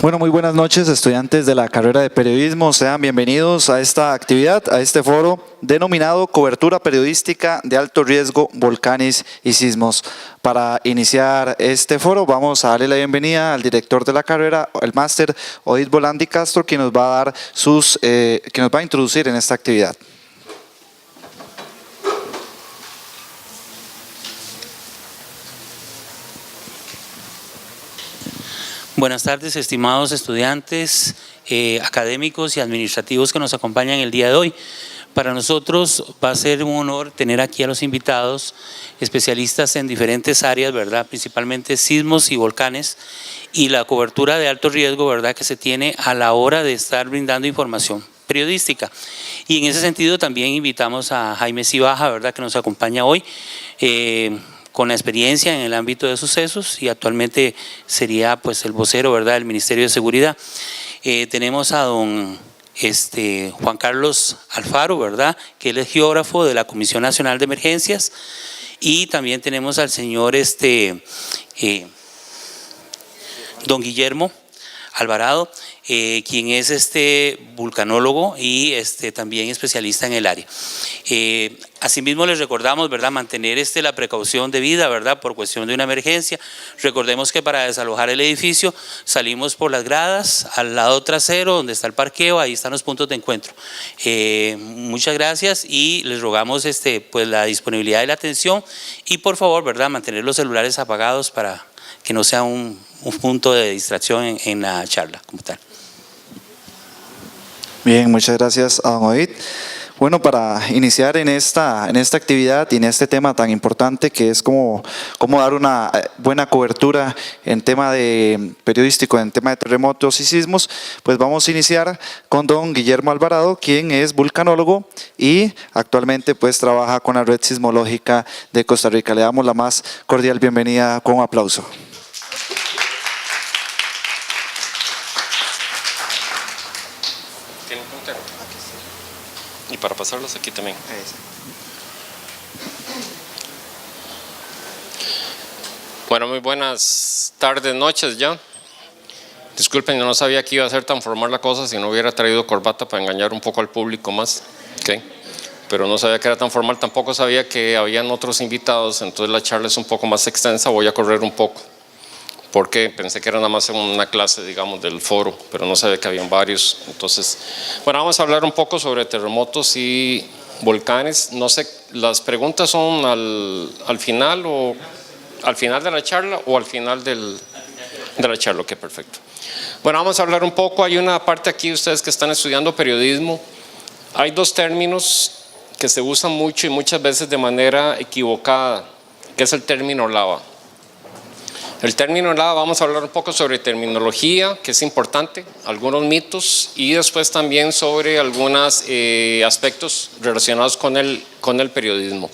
Bueno, muy buenas noches, estudiantes de la carrera de periodismo. Sean bienvenidos a esta actividad, a este foro denominado Cobertura Periodística de Alto Riesgo, Volcanes y Sismos. Para iniciar este foro vamos a darle la bienvenida al director de la carrera, el máster Odit Bolandi Castro, quien nos va a dar que nos va a introducir en esta actividad. Buenas tardes, estimados estudiantes, académicos y administrativos que nos acompañan el día de hoy. Para nosotros va a ser un honor tener aquí a los invitados, especialistas en diferentes áreas, ¿verdad? Principalmente sismos y volcanes, y la cobertura de alto riesgo, ¿verdad?, que se tiene a la hora de estar brindando información periodística. Y en ese sentido también invitamos a Jaime Cibaja, ¿verdad?, que nos acompaña hoy, con la experiencia en el ámbito de sucesos y actualmente sería pues el vocero, ¿verdad?, del Ministerio de Seguridad. Tenemos a don Juan Carlos Alfaro, ¿verdad?, que él es geógrafo de la Comisión Nacional de Emergencias, y también tenemos al señor don Guillermo Alvarado, quien es vulcanólogo y también especialista en el área. Asimismo les recordamos, ¿verdad?, mantener la precaución debida, ¿verdad?, por cuestión de una emergencia. Recordemos que para desalojar el edificio salimos por las gradas al lado trasero donde está el parqueo, ahí están los puntos de encuentro. Muchas gracias y les rogamos pues la disponibilidad y la atención, y por favor, ¿verdad?, mantener los celulares apagados para que no sea un punto de distracción en la charla como tal. Bien, muchas gracias a don Odit. Bueno, para iniciar en esta actividad y en este tema tan importante que es cómo dar una buena cobertura en tema periodístico, en tema de terremotos y sismos, pues vamos a iniciar con don Guillermo Alvarado, quien es vulcanólogo y actualmente pues trabaja con la Red Sismológica de Costa Rica. Le damos la más cordial bienvenida con un aplauso. Y para pasarlos aquí también. Bueno, muy buenas tardes, noches ya. Disculpen, yo no sabía que iba a ser tan formal la cosa si no hubiera traído corbata para engañar un poco al público más. Okay. Pero no sabía que era tan formal, tampoco sabía que habían otros invitados, entonces la charla es un poco más extensa, voy a correr un poco. Porque pensé que era nada más una clase, digamos, del foro, pero no sabía que habían varios. Entonces, bueno, vamos a hablar un poco sobre terremotos y volcanes. No sé, las preguntas son al final o al final de la charla o al final de la charla. Ok, perfecto. Bueno, vamos a hablar un poco. Hay una parte aquí, ustedes que están estudiando periodismo, hay dos términos que se usan mucho y muchas veces de manera equivocada, que es el término lava. El término lava, vamos a hablar un poco sobre terminología, que es importante, algunos mitos, y después también sobre algunos aspectos relacionados con el periodismo.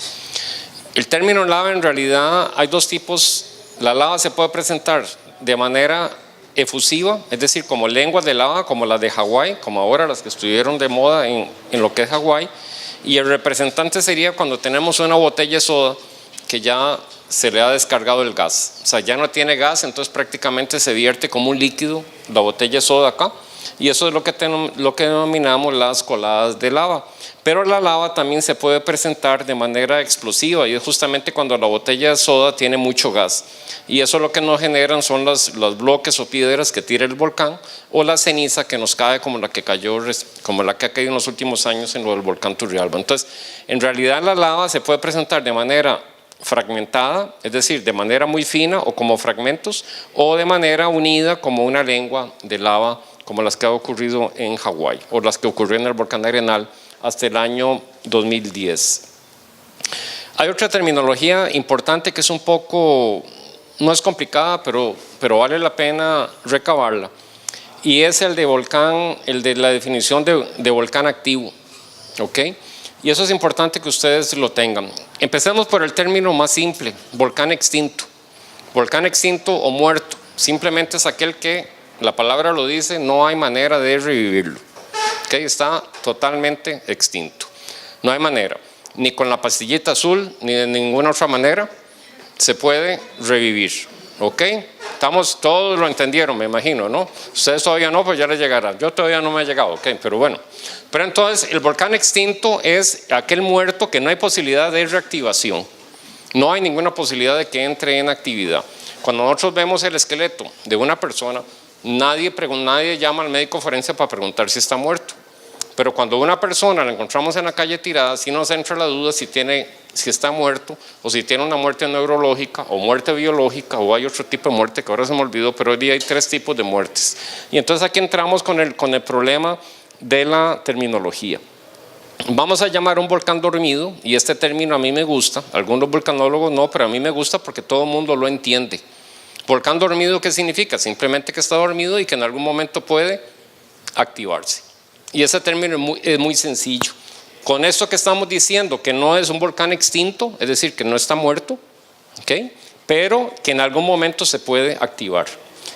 El término lava, en realidad hay dos tipos. La lava se puede presentar de manera efusiva, es decir, como lenguas de lava, como las de Hawái, como ahora las que estuvieron de moda en lo que es Hawái, y el representante sería cuando tenemos una botella de soda que ya se le ha descargado el gas, o sea, ya no tiene gas, entonces prácticamente se vierte como un líquido la botella de soda acá, y eso es lo que denominamos las coladas de lava. Pero la lava también se puede presentar de manera explosiva, y es justamente cuando la botella de soda tiene mucho gas, y eso lo que nos generan son los bloques o piedras que tira el volcán, o la ceniza que nos cae, como la que ha caído en los últimos años en lo del volcán Turrialba. Entonces, en realidad la lava se puede presentar de manera fragmentada, es decir, de manera muy fina o como fragmentos, o de manera unida como una lengua de lava, como las que ha ocurrido en Hawái o las que ocurrió en el volcán Arenal hasta el año 2010. Hay otra terminología importante que es un poco, no es complicada, pero vale la pena recabarla, y es el de la definición de volcán activo. ¿Ok? Y eso es importante que ustedes lo tengan. Empecemos por el término más simple, volcán extinto. Volcán extinto o muerto, simplemente es aquel que, la palabra lo dice, no hay manera de revivirlo. ¿Okay? Está totalmente extinto. No hay manera, ni con la pastillita azul, ni de ninguna otra manera se puede revivir. ¿Ok? Todos lo entendieron, me imagino, ¿no? Ustedes todavía no, pues ya les llegará. Yo todavía no me ha llegado, ok, pero bueno. Pero entonces, el volcán extinto es aquel muerto que no hay posibilidad de reactivación. No hay ninguna posibilidad de que entre en actividad. Cuando nosotros vemos el esqueleto de una persona, nadie llama al médico forense para preguntar si está muerto. Pero cuando una persona la encontramos en la calle tirada, sí nos entra la duda si está muerto, o si tiene una muerte neurológica, o muerte biológica, o hay otro tipo de muerte que ahora se me olvidó, pero hoy día hay 3 tipos de muertes. Y entonces aquí entramos con el problema de la terminología. Vamos a llamar un volcán dormido, y este término a mí me gusta, algunos volcanólogos no, pero a mí me gusta porque todo el mundo lo entiende. Volcán dormido, ¿qué significa? Simplemente que está dormido y que en algún momento puede activarse. Y ese término es muy sencillo. Con esto que estamos diciendo, que no es un volcán extinto, es decir, que no está muerto, ¿okay? Pero que en algún momento se puede activar.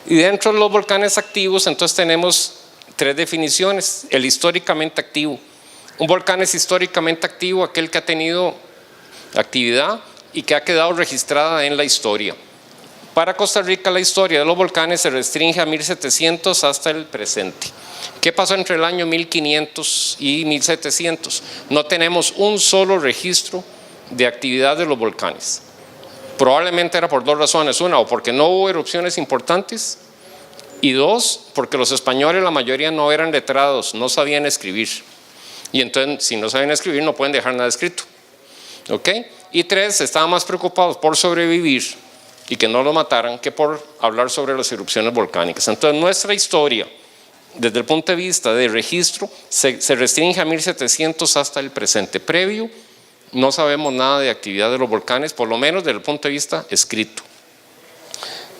Y dentro de los volcanes activos, entonces tenemos 3 definiciones. El históricamente activo. Un volcán es históricamente activo aquel que ha tenido actividad y que ha quedado registrada en la historia. Para Costa Rica, la historia de los volcanes se restringe a 1700 hasta el presente. ¿Qué pasó entre el año 1500 y 1700? No tenemos un solo registro de actividad de los volcanes. Probablemente era por 2 razones. Una, o porque no hubo erupciones importantes, y 2, porque los españoles, la mayoría, no eran letrados, no sabían escribir. Y entonces, si no saben escribir, no pueden dejar nada escrito. ¿Ok? Y 3, estaban más preocupados por sobrevivir y que no lo mataran que por hablar sobre las erupciones volcánicas. Entonces, nuestra historia, desde el punto de vista de registro, se restringe a 1700 hasta el presente. Previo, no sabemos nada de actividad de los volcanes, por lo menos desde el punto de vista escrito.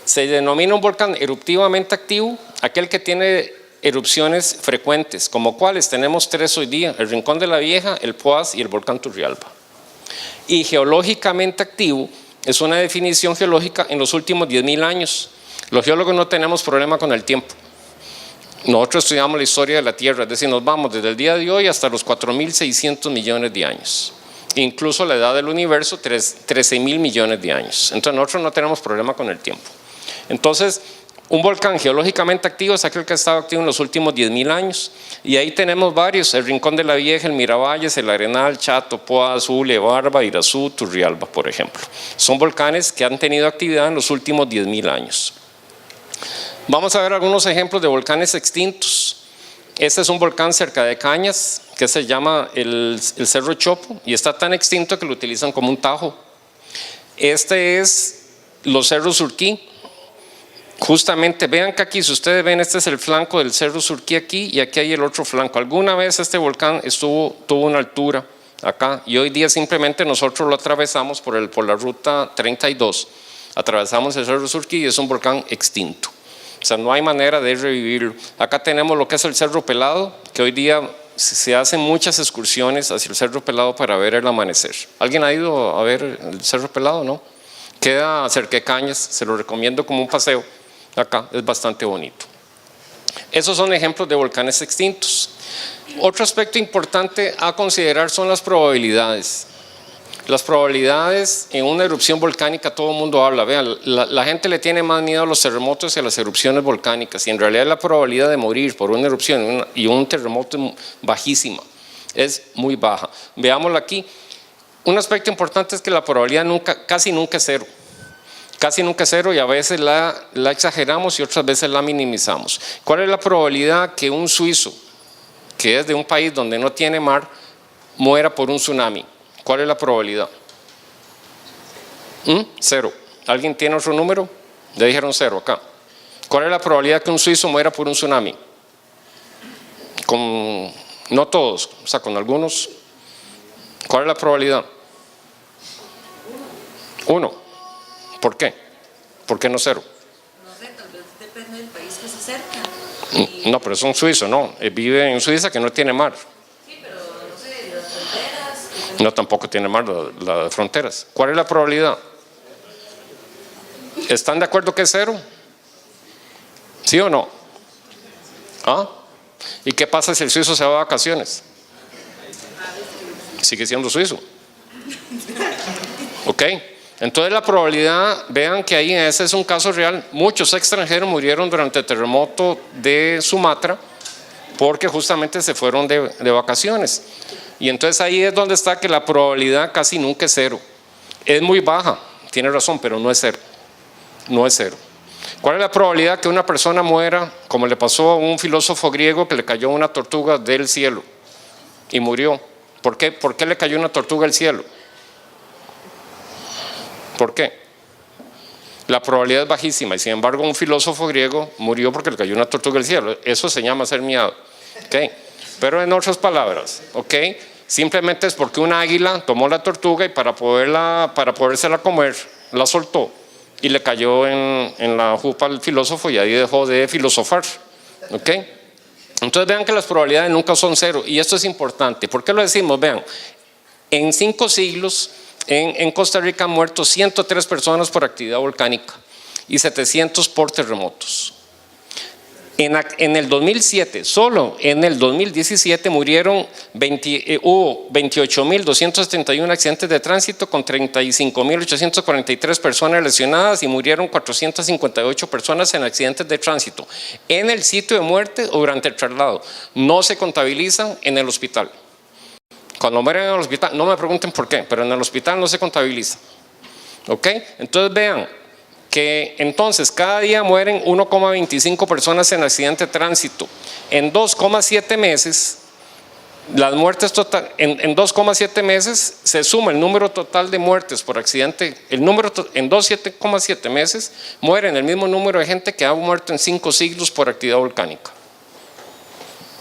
Se denomina un volcán eruptivamente activo aquel que tiene erupciones frecuentes, como cuáles tenemos 3 hoy día: el Rincón de la Vieja, el Poás y el volcán Turrialba. Y geológicamente activo es una definición geológica en los últimos 10.000 años. Los geólogos no tenemos problema con el tiempo. Nosotros estudiamos la historia de la Tierra, es decir, nos vamos desde el día de hoy hasta los 4.600 millones de años. Incluso la edad del universo, 13.000 millones de años. Entonces nosotros no tenemos problema con el tiempo. Entonces, un volcán geológicamente activo es aquel que ha estado activo en los últimos 10.000 años. Y ahí tenemos varios: el Rincón de la Vieja, el Miravalles, el Arenal, Chato, Poás, Ule, Barba, Irazú, Turrialba, por ejemplo. Son volcanes que han tenido actividad en los últimos 10.000 años. Vamos a ver algunos ejemplos de volcanes extintos. Este es un volcán cerca de Cañas que se llama el Cerro Chopo, y está tan extinto que lo utilizan como un tajo. Este es los Cerros Surquí. Justamente, vean que aquí, si ustedes ven, este es el flanco del Cerro Surquí aquí, y aquí hay el otro flanco. Alguna vez este volcán tuvo una altura acá, y hoy día simplemente nosotros lo atravesamos por la ruta 32. Atravesamos el Cerro Surquí y es un volcán extinto. O sea, no hay manera de revivirlo. Acá tenemos lo que es el Cerro Pelado, que hoy día se hacen muchas excursiones hacia el Cerro Pelado para ver el amanecer. ¿Alguien ha ido a ver el Cerro Pelado? ¿No? Queda cerca de Cañas, se lo recomiendo como un paseo. Acá es bastante bonito. Esos son ejemplos de volcanes extintos. Otro aspecto importante a considerar son las probabilidades. Las probabilidades en una erupción volcánica, todo el mundo habla. Vean, la gente le tiene más miedo a los terremotos y a las erupciones volcánicas, y en realidad la probabilidad de morir por una erupción y un terremoto es bajísima, es muy baja. Veámoslo aquí. Un aspecto importante es que la probabilidad casi nunca es cero. Casi nunca es cero, y a veces la exageramos y otras veces la minimizamos. ¿Cuál es la probabilidad que un suizo, que es de un país donde no tiene mar, muera por un tsunami? ¿Cuál es la probabilidad? 0. ¿Alguien tiene otro número? Ya dijeron 0 acá. ¿Cuál es la probabilidad que un suizo muera por un tsunami? No todos, o sea, con algunos. ¿Cuál es la probabilidad? 1. ¿Por qué? ¿Por qué no 0? No sé, tal vez depende del país que se acerca. No, pero es un suizo, no. Vive en Suiza, que no tiene mar. Sí, pero no sé, las fronteras. No, tampoco tiene mar las fronteras. ¿Cuál es la probabilidad? ¿Están de acuerdo que es 0? ¿Sí o no? ¿Ah? ¿Y qué pasa si el suizo se va de vacaciones? Sigue siendo suizo. ¿Ok? Entonces la probabilidad, vean que ahí ese es un caso real, muchos extranjeros murieron durante el terremoto de Sumatra porque justamente se fueron de vacaciones. Y entonces ahí es donde está que la probabilidad casi nunca es cero. Es muy baja, tiene razón, pero no es cero. No es cero. ¿Cuál es la probabilidad que una persona muera, como le pasó a un filósofo griego que le cayó una tortuga del cielo y murió? ¿Por qué? ¿Por qué le cayó una tortuga del cielo? ¿Por qué? La probabilidad es bajísima y sin embargo un filósofo griego murió porque le cayó una tortuga del cielo. Eso se llama ser miado. ¿Okay? Pero en otras palabras, ¿okay? Simplemente es porque un águila tomó la tortuga y para podérsela comer, la soltó y le cayó en la jupa al filósofo y ahí dejó de filosofar. ¿Okay? Entonces vean que las probabilidades nunca son cero y esto es importante. ¿Por qué lo decimos? Vean, en 5 siglos en Costa Rica han muerto 103 personas por actividad volcánica y 700 por terremotos. En el 2007, solo en el 2017 hubo 28.271 accidentes de tránsito con 35.843 personas lesionadas y murieron 458 personas en accidentes de tránsito en el sitio de muerte o durante el traslado. No se contabilizan en el hospital. Cuando mueren en el hospital, no me pregunten por qué, pero en el hospital no se contabiliza. ¿Ok? Entonces vean que entonces cada día mueren 1,25 personas en accidente de tránsito. En 2,7 meses, las muertes total, en 2,7 meses se suma el número total de muertes por accidente. En 2,7 meses mueren el mismo número de gente que ha muerto en 5 siglos por actividad volcánica.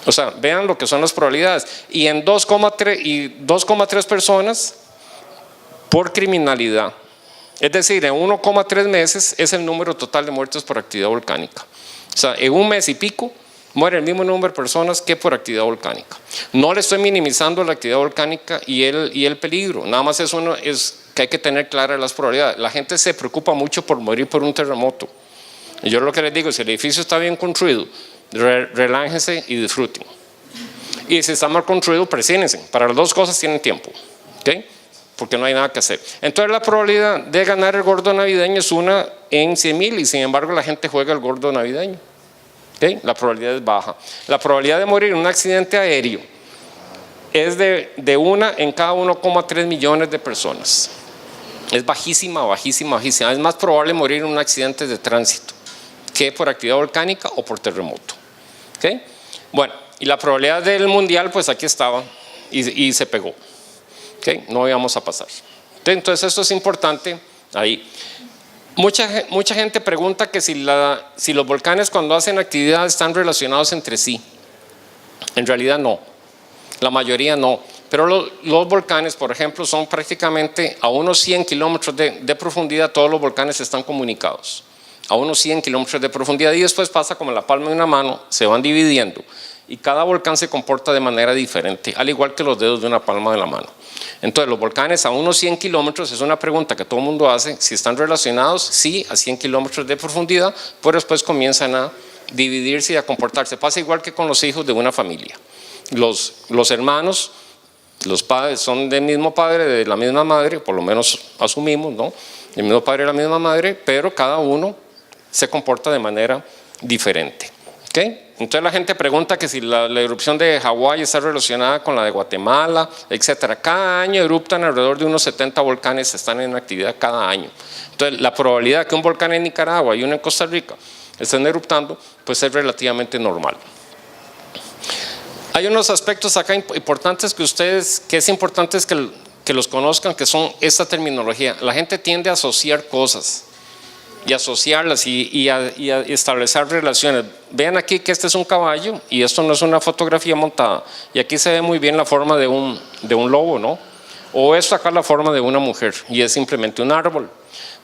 O sea, vean lo que son las probabilidades. Y en 2,3 personas por criminalidad. Es decir, en 1,3 meses es el número total de muertes por actividad volcánica. O sea, en un mes y pico muere el mismo número de personas que por actividad volcánica. No le estoy minimizando la actividad volcánica y el peligro. Nada más es que hay que tener claras las probabilidades. La gente se preocupa mucho por morir por un terremoto. Y yo lo que les digo, si el edificio está bien construido, relájense y disfruten. Y si está mal construido, presínense. Para las dos cosas tienen tiempo. ¿Okay? Porque no hay nada que hacer. Entonces la probabilidad de ganar el gordo navideño es 1 en 100,000 y sin embargo la gente juega el gordo navideño. ¿Okay? La probabilidad es baja. La probabilidad de morir en un accidente aéreo es de 1 en cada 1,3 millones de personas. Es bajísima, bajísima, bajísima. Es más probable morir en un accidente de tránsito que por actividad volcánica o por terremoto. ¿Okay? Bueno, y la probabilidad del mundial pues aquí estaba y se pegó. ¿Okay? No íbamos a pasar. Entonces esto es importante ahí. Mucha gente pregunta que si los volcanes cuando hacen actividad están relacionados entre sí. En realidad no, la mayoría no. Pero los volcanes, por ejemplo, son prácticamente a unos 100 kilómetros de profundidad, todos los volcanes están comunicados. A unos 100 kilómetros de profundidad y después pasa como la palma de una mano, se van dividiendo. Y cada volcán se comporta de manera diferente, al igual que los dedos de una palma de la mano. Entonces los volcanes a unos 100 kilómetros es una pregunta que todo el mundo hace, si están relacionados, sí, a 100 kilómetros de profundidad, pero después comienzan a dividirse y a comportarse. Pasa igual que con los hijos de una familia. Los hermanos, los padres son del mismo padre, de la misma madre, por lo menos asumimos, ¿no? El mismo padre y la misma madre, pero cada uno se comporta de manera diferente. ¿Okay? Entonces la gente pregunta que si la erupción de Hawái está relacionada con la de Guatemala, etcétera. Cada año eruptan alrededor de unos 70 volcanes, están en actividad cada año. Entonces la probabilidad que un volcán en Nicaragua y uno en Costa Rica estén eruptando, pues es relativamente normal. Hay unos aspectos acá importantes que es importante que los conozcan, que son esta terminología. La gente tiende a asociar cosas y asociarlas y a establecer relaciones. Vean aquí que este es un caballo y esto no es una fotografía montada. Y aquí se ve muy bien la forma de un lobo, ¿no? O esto acá la forma de una mujer y es simplemente un árbol.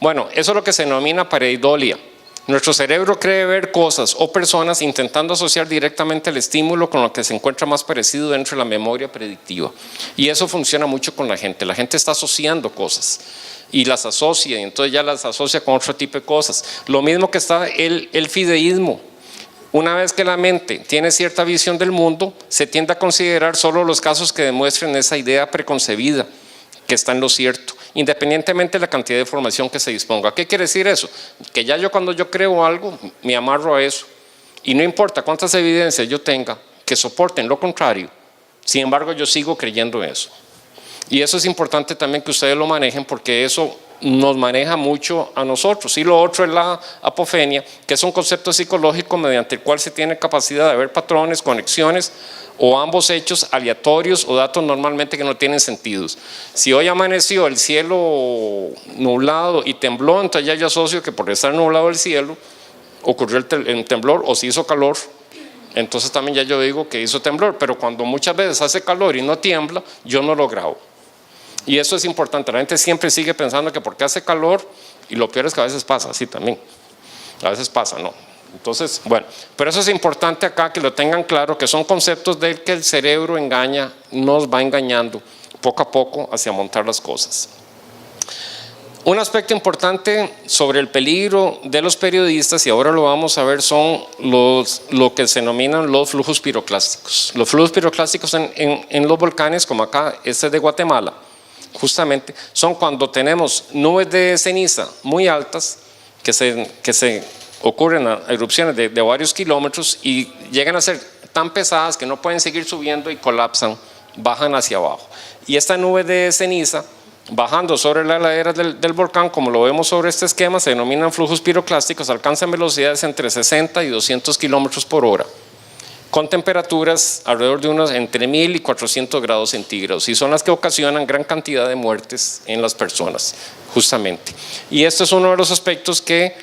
Bueno, eso es lo que se denomina pareidolia. Nuestro cerebro cree ver cosas o personas intentando asociar directamente el estímulo con lo que se encuentra más parecido dentro de la memoria predictiva. Y eso funciona mucho con la gente. La gente está asociando cosas y las asocia y entonces ya las asocia con otro tipo de cosas. Lo mismo que está el fideísmo. Una vez que la mente tiene cierta visión del mundo, se tiende a considerar solo los casos que demuestren esa idea preconcebida que está en lo cierto. independientemente de la cantidad de información que se disponga. ¿Qué quiere decir eso? Que ya yo cuando yo creo algo, me amarro a eso. Y no importa cuántas evidencias yo tenga que soporten lo contrario, sin embargo yo sigo creyendo eso. Y eso es importante también que ustedes lo manejen, porque eso nos maneja mucho a nosotros. Y lo otro es la apofenia, que es un concepto psicológico mediante el cual se tiene capacidad de ver patrones, conexiones o ambos hechos aleatorios o datos normalmente que no tienen sentidos. Si hoy amaneció el cielo nublado y tembló, entonces ya yo asocio que por estar nublado el cielo ocurrió el temblor, o si hizo calor, entonces también ya yo digo que hizo temblor. Pero cuando muchas veces hace calor y no tiembla, yo no lo grabo. Y eso es importante. La gente siempre sigue pensando que porque hace calor, y lo peor es que a veces pasa así también. A veces pasa, ¿no? Entonces, bueno, pero eso es importante acá que lo tengan claro, que son conceptos del que el cerebro engaña, nos va engañando poco a poco hacia montar las cosas. Un aspecto importante sobre el peligro de los periodistas, y ahora lo vamos a ver, son lo que se denominan los flujos piroclásticos. Los flujos piroclásticos en los volcanes, como acá, este de Guatemala, justamente, son cuando tenemos nubes de ceniza muy altas que se ocurren a erupciones de varios kilómetros y llegan a ser tan pesadas que no pueden seguir subiendo y colapsan, bajan hacia abajo. Y esta nube de ceniza, bajando sobre la ladera del volcán, como lo vemos sobre este esquema, se denominan flujos piroclásticos, alcanzan velocidades entre 60 y 200 kilómetros por hora, con temperaturas alrededor de unos entre 1000 y 400 grados centígrados, y son las que ocasionan gran cantidad de muertes en las personas, justamente. Y este es uno de los aspectos que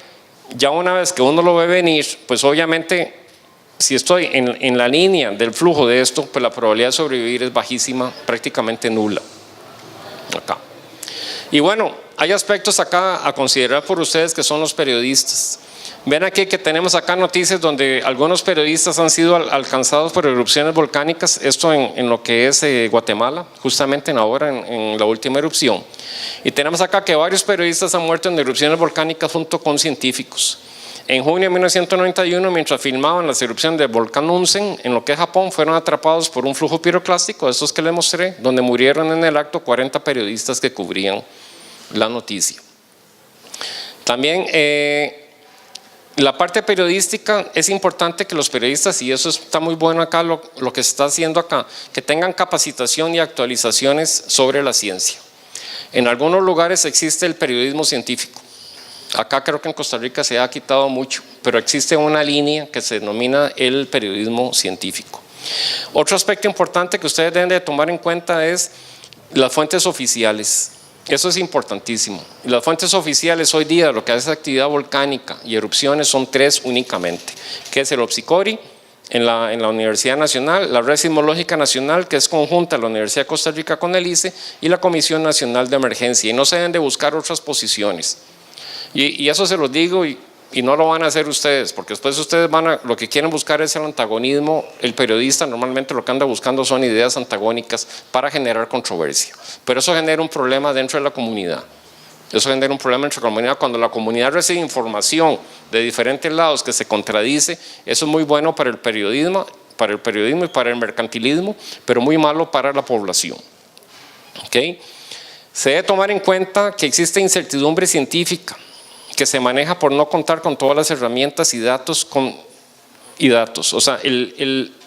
ya una vez que uno lo ve venir, pues obviamente si estoy en la línea del flujo de esto, pues la probabilidad de sobrevivir es bajísima, prácticamente nula. Acá. Y bueno, hay aspectos acá a considerar por ustedes que son los periodistas. Ven aquí que tenemos acá noticias donde algunos periodistas han sido alcanzados por erupciones volcánicas, esto en lo que es Guatemala, justamente ahora en la última erupción. Y tenemos acá que varios periodistas han muerto en erupciones volcánicas junto con científicos. En junio de 1991, mientras filmaban las erupciones del volcán Unzen, en lo que es Japón, fueron atrapados por un flujo piroclástico, estos que les mostré, donde murieron en el acto 40 periodistas que cubrían la noticia. También la parte periodística, es importante que los periodistas, y eso está muy bueno acá, lo que se está haciendo acá, que tengan capacitación y actualizaciones sobre la ciencia. En algunos lugares existe el periodismo científico. Acá creo que en Costa Rica se ha quitado mucho, pero existe una línea que se denomina el periodismo científico. Otro aspecto importante que ustedes deben de tomar en cuenta es las fuentes oficiales. Eso es importantísimo. Las fuentes oficiales hoy día, lo que hace actividad volcánica y erupciones, son 3 únicamente, que es el OPSICORI en la Universidad Nacional, la Red Sismológica Nacional, que es conjunta a la Universidad de Costa Rica con el ICE, y la Comisión Nacional de Emergencia. Y no se deben de buscar otras posiciones. Y eso se los digo y no lo van a hacer ustedes, porque después ustedes lo que quieren buscar es el antagonismo. El periodista normalmente lo que anda buscando son ideas antagónicas para generar controversia, pero eso genera un problema dentro de la comunidad. Eso genera un problema dentro de la comunidad. Cuando la comunidad recibe información de diferentes lados que se contradice, eso es muy bueno para el periodismo y para el mercantilismo, pero muy malo para la población. ¿Okay? Se debe tomar en cuenta que existe incertidumbre científica, que se maneja por no contar con todas las herramientas y datos. O sea,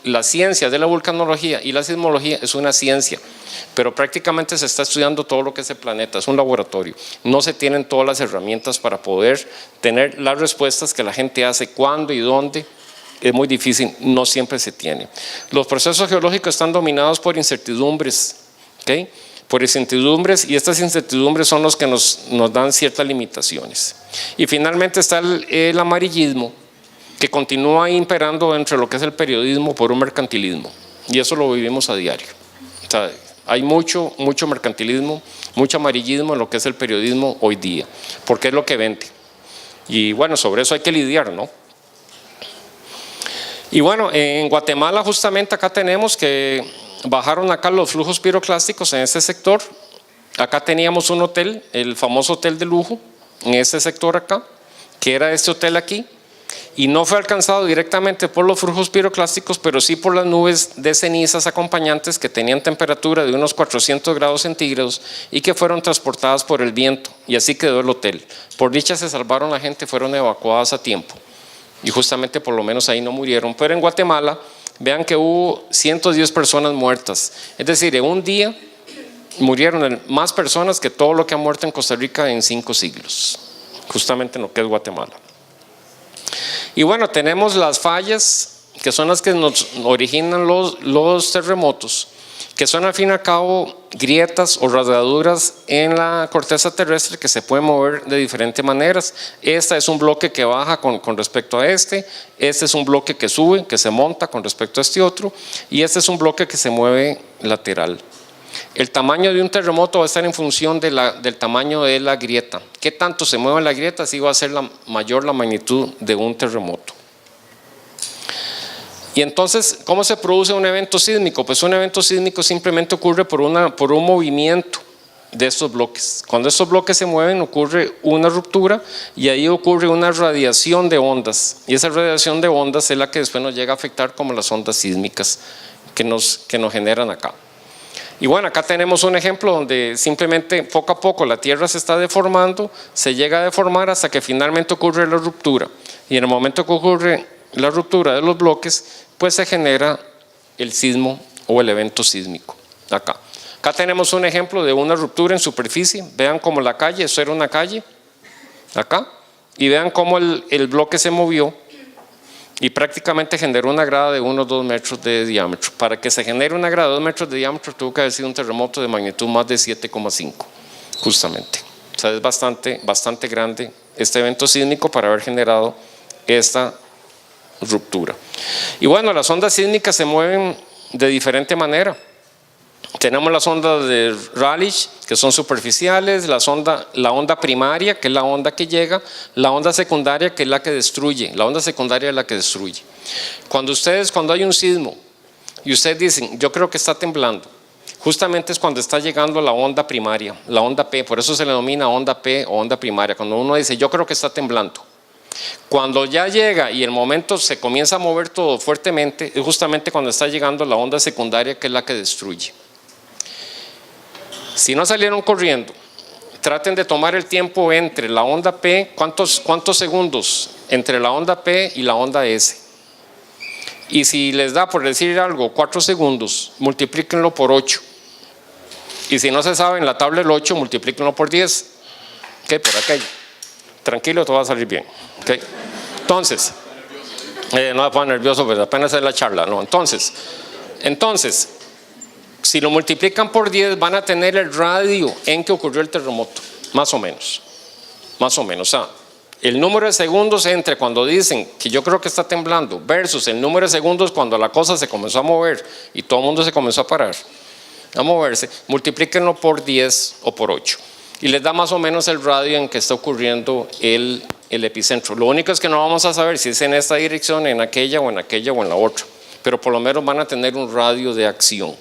la ciencia de la vulcanología y la sismología es una ciencia, pero prácticamente se está estudiando todo lo que es el planeta, es un laboratorio. No se tienen todas las herramientas para poder tener las respuestas que la gente hace, cuándo y dónde. Es muy difícil, no siempre se tiene. Los procesos geológicos están dominados por incertidumbres, ¿okay? Por incertidumbres, y estas incertidumbres son los que nos dan ciertas limitaciones. Y finalmente está el amarillismo, que continúa imperando dentro de lo que es el periodismo por un mercantilismo, y eso lo vivimos a diario. O sea, hay mucho mercantilismo, mucho amarillismo en lo que es el periodismo hoy día, porque es lo que vende. Y bueno, sobre eso hay que lidiar, ¿no? Y bueno, en Guatemala justamente acá tenemos que bajaron acá los flujos piroclásticos en este sector. Acá teníamos un hotel, el famoso hotel de lujo, en este sector acá, que era este hotel aquí. y no fue alcanzado directamente por los flujos piroclásticos, pero sí por las nubes de cenizas acompañantes que tenían temperatura de unos 400 grados centígrados y que fueron transportadas por el viento, y así quedó el hotel. Por dicha se salvaron la gente, fueron evacuadas a tiempo y justamente por lo menos ahí no murieron. Pero en Guatemala, vean que hubo 110 personas muertas, es decir, en un día murieron más personas que todo lo que ha muerto en Costa Rica en 5 siglos, justamente en lo que es Guatemala. Y bueno, tenemos las fallas, que son las que nos originan los terremotos, que son al fin y al cabo grietas o rasgaduras en la corteza terrestre que se pueden mover de diferentes maneras. Esta es un bloque que baja con respecto a este es un bloque que sube, que se monta con respecto a este otro, y este es un bloque que se mueve lateral. El tamaño de un terremoto va a estar en función del tamaño de la grieta. ¿Qué tanto se mueve la grieta? Así va a ser mayor la magnitud de un terremoto. Y entonces, ¿cómo se produce un evento sísmico? Pues un evento sísmico simplemente ocurre por un movimiento de estos bloques. Cuando estos bloques se mueven ocurre una ruptura y ahí ocurre una radiación de ondas. Y esa radiación de ondas es la que después nos llega a afectar como las ondas sísmicas que nos generan acá. Y bueno, acá tenemos un ejemplo donde simplemente poco a poco la Tierra se está deformando, se llega a deformar hasta que finalmente ocurre la ruptura. Y en el momento que ocurre la ruptura de los bloques, pues se genera el sismo o el evento sísmico. Acá tenemos un ejemplo de una ruptura en superficie. Vean cómo la calle, eso era una calle, acá, y vean cómo el bloque se movió y prácticamente generó una grada de 1 o 2 metros de diámetro. Para que se genere una grada de 2 metros de diámetro tuvo que haber sido un terremoto de magnitud más de 7,5 justamente. O sea, es bastante grande este evento sísmico para haber generado esta ruptura. Y bueno, las ondas sísmicas se mueven de diferente manera. Tenemos las ondas de Rayleigh, que son superficiales, la onda primaria, que es la onda que llega, la onda secundaria, que es la que destruye. La onda secundaria es la que destruye. Cuando hay un sismo y ustedes dicen, yo creo que está temblando, justamente es cuando está llegando la onda primaria, la onda P, por eso se le denomina onda P o onda primaria. Cuando uno dice, yo creo que está temblando. Cuando ya llega y el momento se comienza a mover todo fuertemente, es justamente cuando está llegando la onda secundaria, que es la que destruye. Si no salieron corriendo, traten de tomar el tiempo entre la onda P, ¿cuántos segundos entre la onda P y la onda S? Y si les da por decir algo 4 segundos, multiplíquenlo por 8. Y si no se sabe en la tabla el 8, multiplíquenlo por 10. ¿Ok? Por aquello. Tranquilo, todo va a salir bien. ¿Ok? Entonces, no me ponga nervioso, pues apenas es la charla, ¿no? Entonces, si lo multiplican por 10 van a tener el radio en que ocurrió el terremoto, más o menos. O sea, el número de segundos entre cuando dicen que yo creo que está temblando versus el número de segundos cuando la cosa se comenzó a mover y todo el mundo se comenzó a parar, a moverse, multiplíquenlo por 10 o por 8 y les da más o menos el radio en que está ocurriendo el epicentro. Lo único es que no vamos a saber si es en esta dirección, en aquella o en la otra, pero por lo menos van a tener un radio de acción.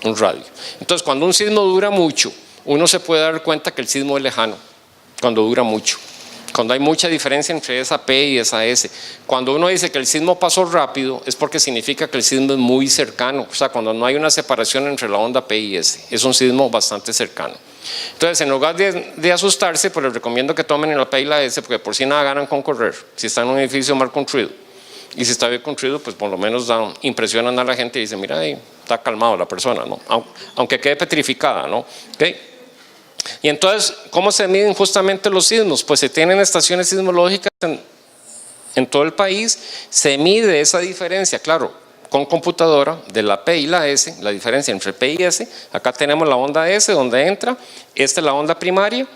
Un radio. Entonces, cuando un sismo dura mucho, uno se puede dar cuenta que el sismo es lejano, cuando dura mucho, cuando hay mucha diferencia entre esa P y esa S. Cuando uno dice que el sismo pasó rápido, es porque significa que el sismo es muy cercano, o sea, cuando no hay una separación entre la onda P y S, es un sismo bastante cercano. Entonces, en lugar de asustarse, pues les recomiendo que tomen la P y la S, porque por si nada ganan con correr, si está en un edificio mal construido. Y si está bien construido, pues por lo menos impresionan a la gente y dicen, mira, ahí está calmado la persona, ¿no? Aunque quede petrificada, ¿no? ¿Okay? Y entonces, ¿cómo se miden justamente los sismos? Pues se tienen estaciones sismológicas en todo el país, se mide esa diferencia, claro, con computadora de la P y la S, la diferencia entre P y S. Acá tenemos la onda S donde entra, esta es la onda primaria,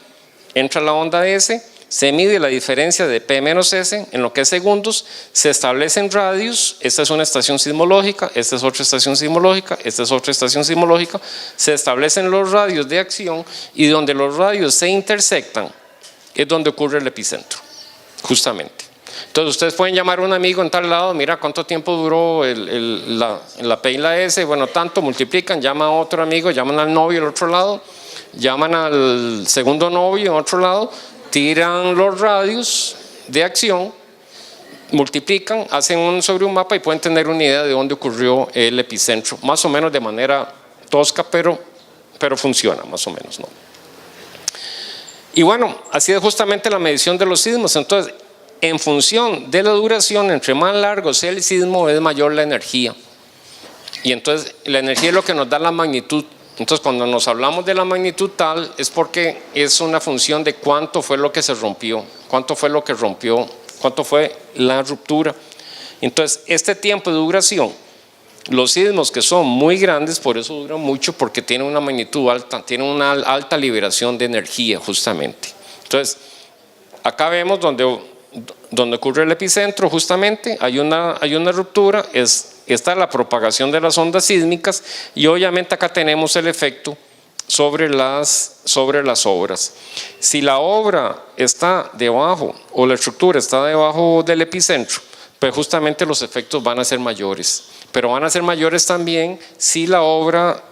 entra la onda S, se mide la diferencia de P menos S en lo que es segundos, se establecen radios, esta es una estación sismológica, esta es otra estación sismológica, esta es otra estación sismológica, se establecen los radios de acción y donde los radios se intersectan es donde ocurre el epicentro, justamente. Entonces ustedes pueden llamar a un amigo en tal lado, mira cuánto tiempo duró la P y la S, bueno tanto, multiplican, llaman a otro amigo, llaman al novio al otro lado, llaman al segundo novio al otro lado, tiran los radios de acción, multiplican, hacen sobre un mapa y pueden tener una idea de dónde ocurrió el epicentro, más o menos de manera tosca, pero funciona más o menos, ¿no? Y bueno, así es justamente la medición de los sismos. Entonces, en función de la duración, entre más largo sea el sismo, es mayor la energía. Y entonces, la energía es lo que nos da la magnitud. Entonces, cuando nos hablamos de la magnitud tal, es porque es una función de cuánto fue lo que se rompió, cuánto fue lo que rompió, cuánto fue la ruptura. Entonces, este tiempo de duración, los sismos que son muy grandes, por eso duran mucho, porque tienen una magnitud alta, tienen una alta liberación de energía justamente. Entonces, acá vemos donde ocurre el epicentro, justamente hay una ruptura, está la propagación de las ondas sísmicas, y obviamente acá tenemos el efecto sobre las obras. Si la obra está debajo o la estructura está debajo del epicentro, pues justamente los efectos van a ser mayores, pero van a ser mayores también si la obra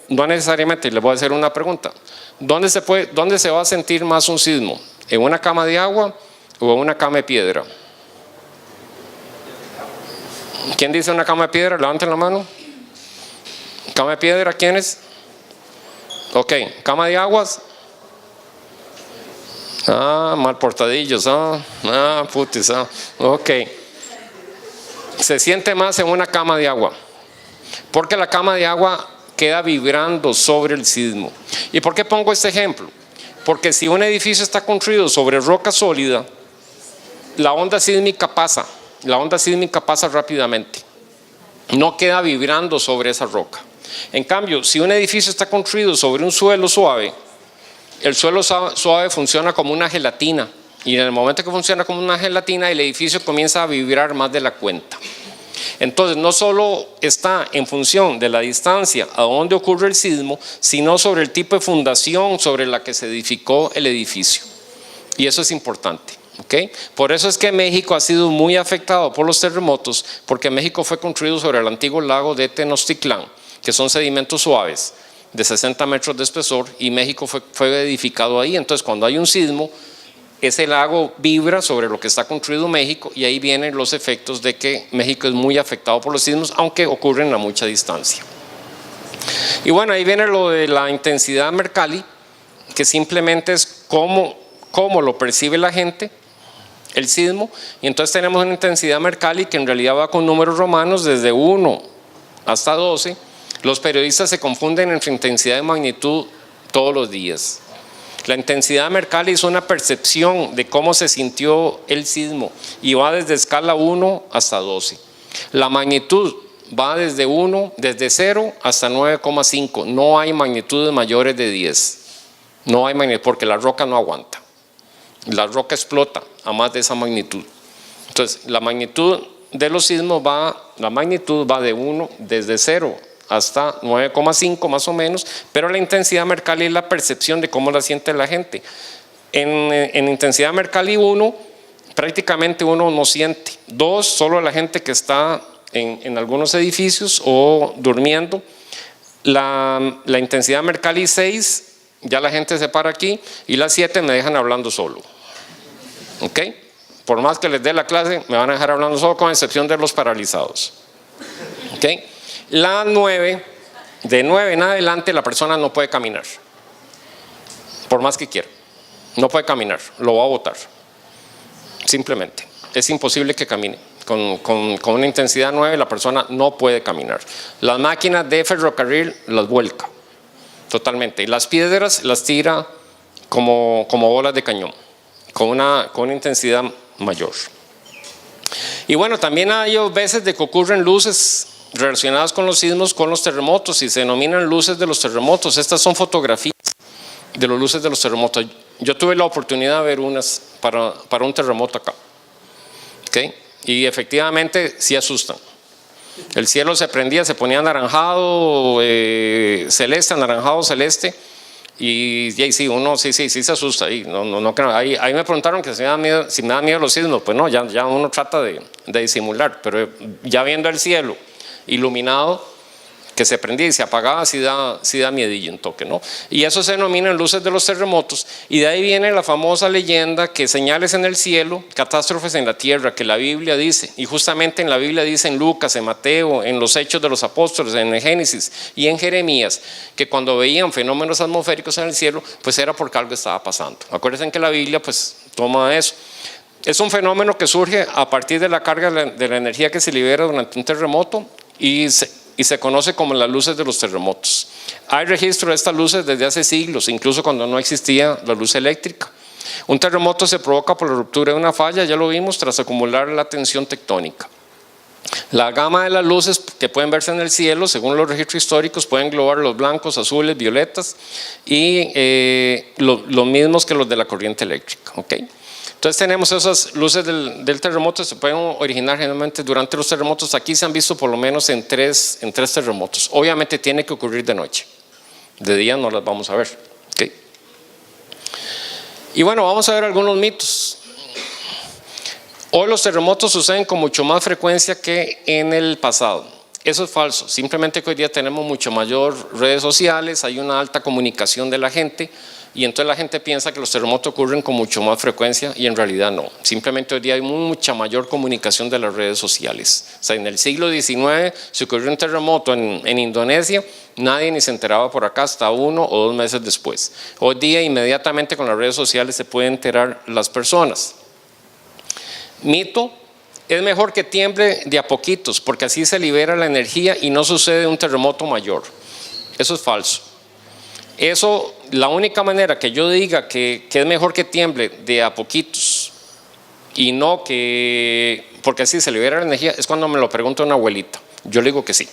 no necesariamente. Les voy a hacer una pregunta: ¿dónde se va a sentir más un sismo? ¿En una cama de agua o en una cama de piedra? ¿Quién dice una cama de piedra? Levanten la mano. ¿Cama de piedra? ¿Quiénes? Ok, ¿cama de aguas? Mal portadillos, putis, ok. Se siente más en una cama de agua, porque la cama de agua queda vibrando sobre el sismo. ¿Y por qué pongo este ejemplo? Porque si un edificio está construido sobre roca sólida, la onda sísmica pasa rápidamente, no queda vibrando sobre esa roca. En cambio, si un edificio está construido sobre un suelo suave, el suelo suave funciona como una gelatina, y en el momento que funciona como una gelatina, el edificio comienza a vibrar más de la cuenta. Entonces, no solo está en función de la distancia a donde ocurre el sismo, sino sobre el tipo de fundación sobre la que se edificó el edificio. Y eso es importante, ¿ok? Por eso es que México ha sido muy afectado por los terremotos, porque México fue construido sobre el antiguo lago de Tenochtitlán, que son sedimentos suaves de 60 metros de espesor, y México fue edificado ahí. Entonces, cuando hay un sismo, ese lago vibra sobre lo que está construido México, y ahí vienen los efectos de que México es muy afectado por los sismos, aunque ocurren a mucha distancia. Y bueno, ahí viene lo de la intensidad Mercalli, que simplemente es cómo lo percibe la gente, el sismo. Y entonces tenemos una intensidad Mercalli que en realidad va con números romanos desde 1 hasta 12. Los periodistas se confunden entre intensidad y magnitud todos los días. La intensidad Mercalli es una percepción de cómo se sintió el sismo, y va desde escala 1 hasta 12. La magnitud va desde 0 hasta 9,5. No hay magnitudes mayores de 10. No hay magnitud, porque la roca no aguanta. La roca explota a más de esa magnitud. Entonces, la magnitud de los sismos va desde 0 hasta 9,5 más o menos, pero la intensidad Mercalli es la percepción de cómo la siente la gente. En intensidad Mercalli 1, prácticamente uno no siente. 2, solo la gente que está en algunos edificios o durmiendo. La intensidad Mercalli 6, ya la gente se para aquí, y la 7 me dejan hablando solo. ¿Ok? Por más que les dé la clase, me van a dejar hablando solo, con excepción de los paralizados. ¿Ok? La 9, de 9 en adelante, la persona no puede caminar, por más que quiera. No puede caminar, lo va a botar. Simplemente, es imposible que camine. Con una intensidad 9, la persona no puede caminar. Las máquinas de ferrocarril las vuelca totalmente. Las piedras las tira como bolas de cañón, con una intensidad mayor. Y bueno, también hay veces de que ocurren luces relacionadas con los sismos, con los terremotos, y se denominan luces de los terremotos. Estas son fotografías de las luces de los terremotos. Yo tuve la oportunidad de ver unas para un terremoto acá, ¿okay? Y efectivamente sí asustan. El cielo se prendía, se ponía anaranjado, celeste, anaranjado, celeste, y sí, uno sí se asusta. Ahí me preguntaron que si me da miedo los sismos. Pues no, ya uno trata de disimular, pero ya viendo el cielo iluminado, que se prendía y se apagaba, sí da miedillo un toque, ¿no? Y eso se denominan luces de los terremotos, y de ahí viene la famosa leyenda que señales en el cielo, catástrofes en la tierra, que la Biblia dice, y justamente en la Biblia dice en Lucas, en Mateo, en los Hechos de los Apóstoles, en el Génesis y en Jeremías, que cuando veían fenómenos atmosféricos en el cielo, pues era porque algo estaba pasando. Acuérdense que la Biblia pues toma eso. Es un fenómeno que surge a partir de la carga de la energía que se libera durante un terremoto y se conoce como las luces de los terremotos. Hay registro de estas luces desde hace siglos, incluso cuando no existía la luz eléctrica. Un terremoto se provoca por la ruptura de una falla, ya lo vimos, tras acumular la tensión tectónica. La gama de las luces que pueden verse en el cielo, según los registros históricos, pueden englobar los blancos, azules, violetas y los mismos que los de la corriente eléctrica. ¿Okay? Entonces tenemos esas luces del terremoto, se pueden originar generalmente durante los terremotos. Aquí se han visto por lo menos en tres terremotos. Obviamente tiene que ocurrir de noche, de día no las vamos a ver. ¿Okay? Y bueno, vamos a ver algunos mitos. Hoy los terremotos suceden con mucho más frecuencia que en el pasado. Eso es falso, simplemente que hoy día tenemos mucho mayor redes sociales, hay una alta comunicación de la gente, y entonces la gente piensa que los terremotos ocurren con mucho más frecuencia y en realidad no. Simplemente hoy día hay mucha mayor comunicación de las redes sociales. O sea, en el siglo XIX se ocurrió un terremoto en Indonesia, nadie ni se enteraba por acá hasta 1 o 2 meses después. Hoy día inmediatamente con las redes sociales se pueden enterar las personas. Mito: es mejor que tiemble de a poquitos porque así se libera la energía y no sucede un terremoto mayor. Eso es falso. Eso, la única manera que yo diga que es mejor que tiemble de a poquitos y no que, porque así se libera la energía, es cuando me lo pregunta una abuelita. Yo le digo que sí.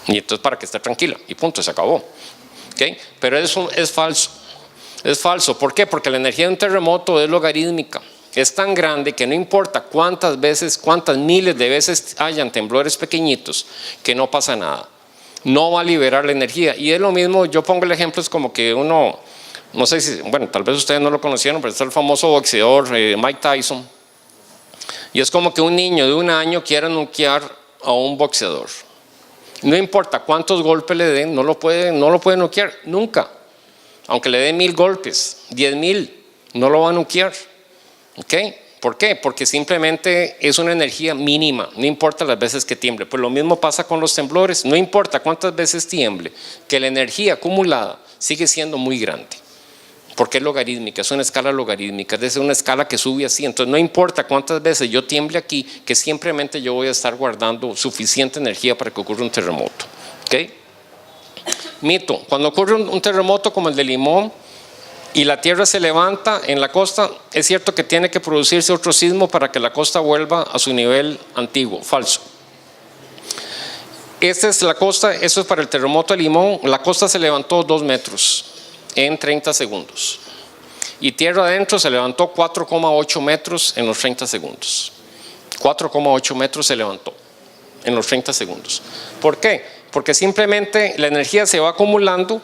Y entonces para que esté tranquila y punto, se acabó. ¿Okay? Pero eso es falso. Es falso. ¿Por qué? Porque la energía de un terremoto es logarítmica. Es tan grande que no importa cuántas veces, cuántas miles de veces hayan temblores pequeñitos, que no pasa nada. No va a liberar la energía. Y es lo mismo, yo pongo el ejemplo, es como que uno, no sé si, bueno, tal vez ustedes no lo conocieron, pero está el famoso boxeador Mike Tyson. Y es como que un niño de 1 año quiera noquear a un boxeador. No importa cuántos golpes le den, no lo puede noquear nunca. Aunque le dé 1000 golpes, 10,000, no lo va a noquear. ¿Okay? ¿Por qué? Porque simplemente es una energía mínima, no importa las veces que tiemble. Pues lo mismo pasa con los temblores, no importa cuántas veces tiemble, que la energía acumulada sigue siendo muy grande, porque es logarítmica, es una escala logarítmica, es una escala que sube así. Entonces no importa cuántas veces yo tiemble aquí, que simplemente yo voy a estar guardando suficiente energía para que ocurra un terremoto. ¿Okay? Mito: cuando ocurre un terremoto como el de Limón y la tierra se levanta en la costa, es cierto que tiene que producirse otro sismo para que la costa vuelva a su nivel antiguo. Falso. Esta es la costa, eso es para el terremoto de Limón. La costa se levantó 2 metros en 30 segundos. Y tierra adentro se levantó 4,8 metros en los 30 segundos. 4,8 metros se levantó en los 30 segundos. ¿Por qué? Porque simplemente la energía se va acumulando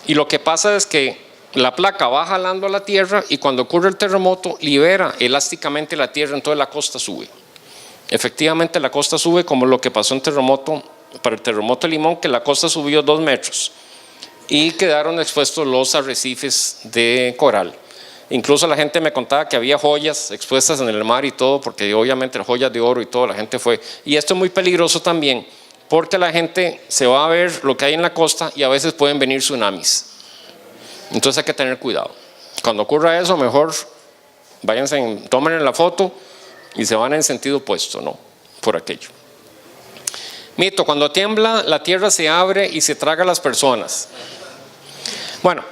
y lo que pasa es que la placa va jalando a la tierra y cuando ocurre el terremoto libera elásticamente la tierra, entonces la costa sube. Efectivamente la costa sube, como lo que pasó para el terremoto de Limón, que la costa subió 2 metros y quedaron expuestos los arrecifes de coral. Incluso la gente me contaba que había joyas expuestas en el mar y todo, porque obviamente joyas de oro y todo, la gente fue. Y esto es muy peligroso también, porque la gente se va a ver lo que hay en la costa y a veces pueden venir tsunamis. Entonces hay que tener cuidado. Cuando ocurra eso, mejor váyanse, tomen la foto y se van en sentido opuesto, no por aquello. Mito: cuando tiembla la tierra se abre y se traga a las personas. Bueno,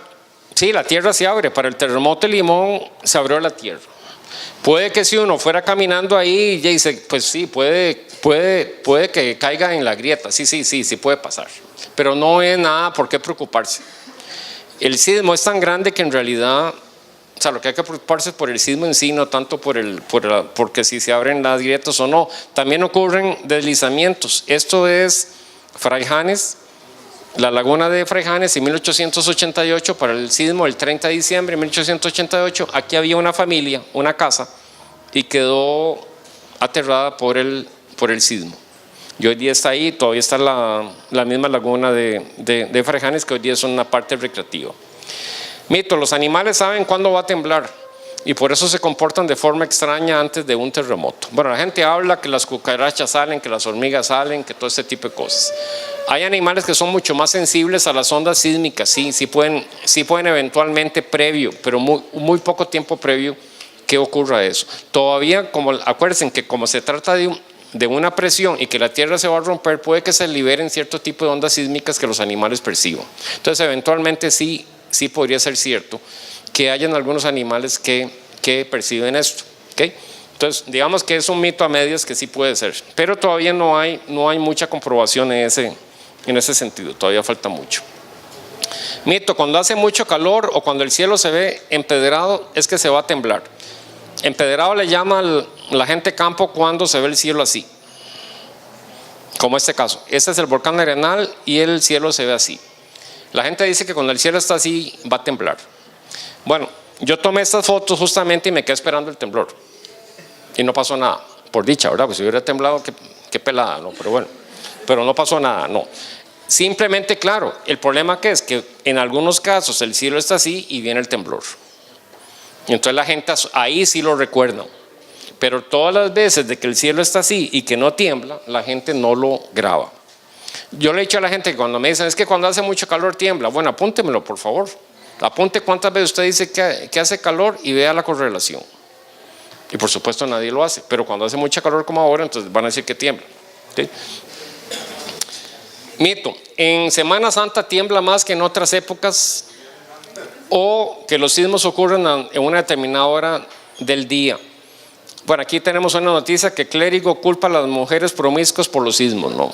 sí, la tierra se abre. Para el terremoto de Limón se abrió la tierra. Puede que si uno fuera caminando ahí y dice, pues sí, puede que caiga en la grieta. Sí puede pasar. Pero no es nada por qué preocuparse. El sismo es tan grande que en realidad, o sea, lo que hay que preocuparse es por el sismo en sí, no tanto porque si se abren las grietas o no. También ocurren deslizamientos. Esto es Fraijanes, la laguna de Fraijanes en 1888, para el sismo el 30 de diciembre de 1888. Aquí había una familia, una casa, y quedó aterrada por el sismo. Y hoy día está ahí, todavía está la misma laguna de Frejanes, que hoy día es una parte recreativa. Mito, los animales saben cuándo va a temblar y por eso se comportan de forma extraña antes de un terremoto. Bueno, la gente habla que las cucarachas salen, que las hormigas salen, que todo este tipo de cosas. Hay animales que son mucho más sensibles a las ondas sísmicas, sí pueden eventualmente previo, pero muy poco tiempo previo que ocurra eso. Todavía, acuérdense que como se trata de una presión y que la tierra se va a romper, puede que se liberen cierto tipo de ondas sísmicas que los animales perciban. Entonces, eventualmente sí podría ser cierto que hayan algunos animales que perciben esto. ¿Okay? Entonces, digamos que es un mito a medias que sí puede ser, pero todavía no hay mucha comprobación en ese sentido, todavía falta mucho. Mito, cuando hace mucho calor o cuando el cielo se ve empedrado es que se va a temblar. Empedrado le llama la gente campo cuando se ve el cielo así, como este caso. Este es el volcán Arenal y el cielo se ve así. La gente dice que cuando el cielo está así va a temblar. Bueno, yo tomé estas fotos justamente y me quedé esperando el temblor y no pasó nada, por dicha, ¿verdad? Pues si hubiera temblado, qué pelada, ¿no? Pero bueno, pero no pasó nada, no. Simplemente, claro, el problema que es que en algunos casos el cielo está así y viene el temblor. Entonces la gente ahí sí lo recuerda, pero todas las veces de que el cielo está así y que no tiembla, la gente no lo graba. Yo le he dicho a la gente que cuando me dicen es que cuando hace mucho calor tiembla, bueno, apúntemelo por favor, apunte cuántas veces usted dice que hace calor y vea la correlación. Y por supuesto nadie lo hace, pero cuando hace mucho calor como ahora, entonces van a decir que tiembla. ¿Sí? Mito, en Semana Santa tiembla más que en otras épocas o que los sismos ocurren en una determinada hora del día. Bueno, aquí tenemos una noticia que clérigo culpa a las mujeres promiscuas por los sismos, ¿no?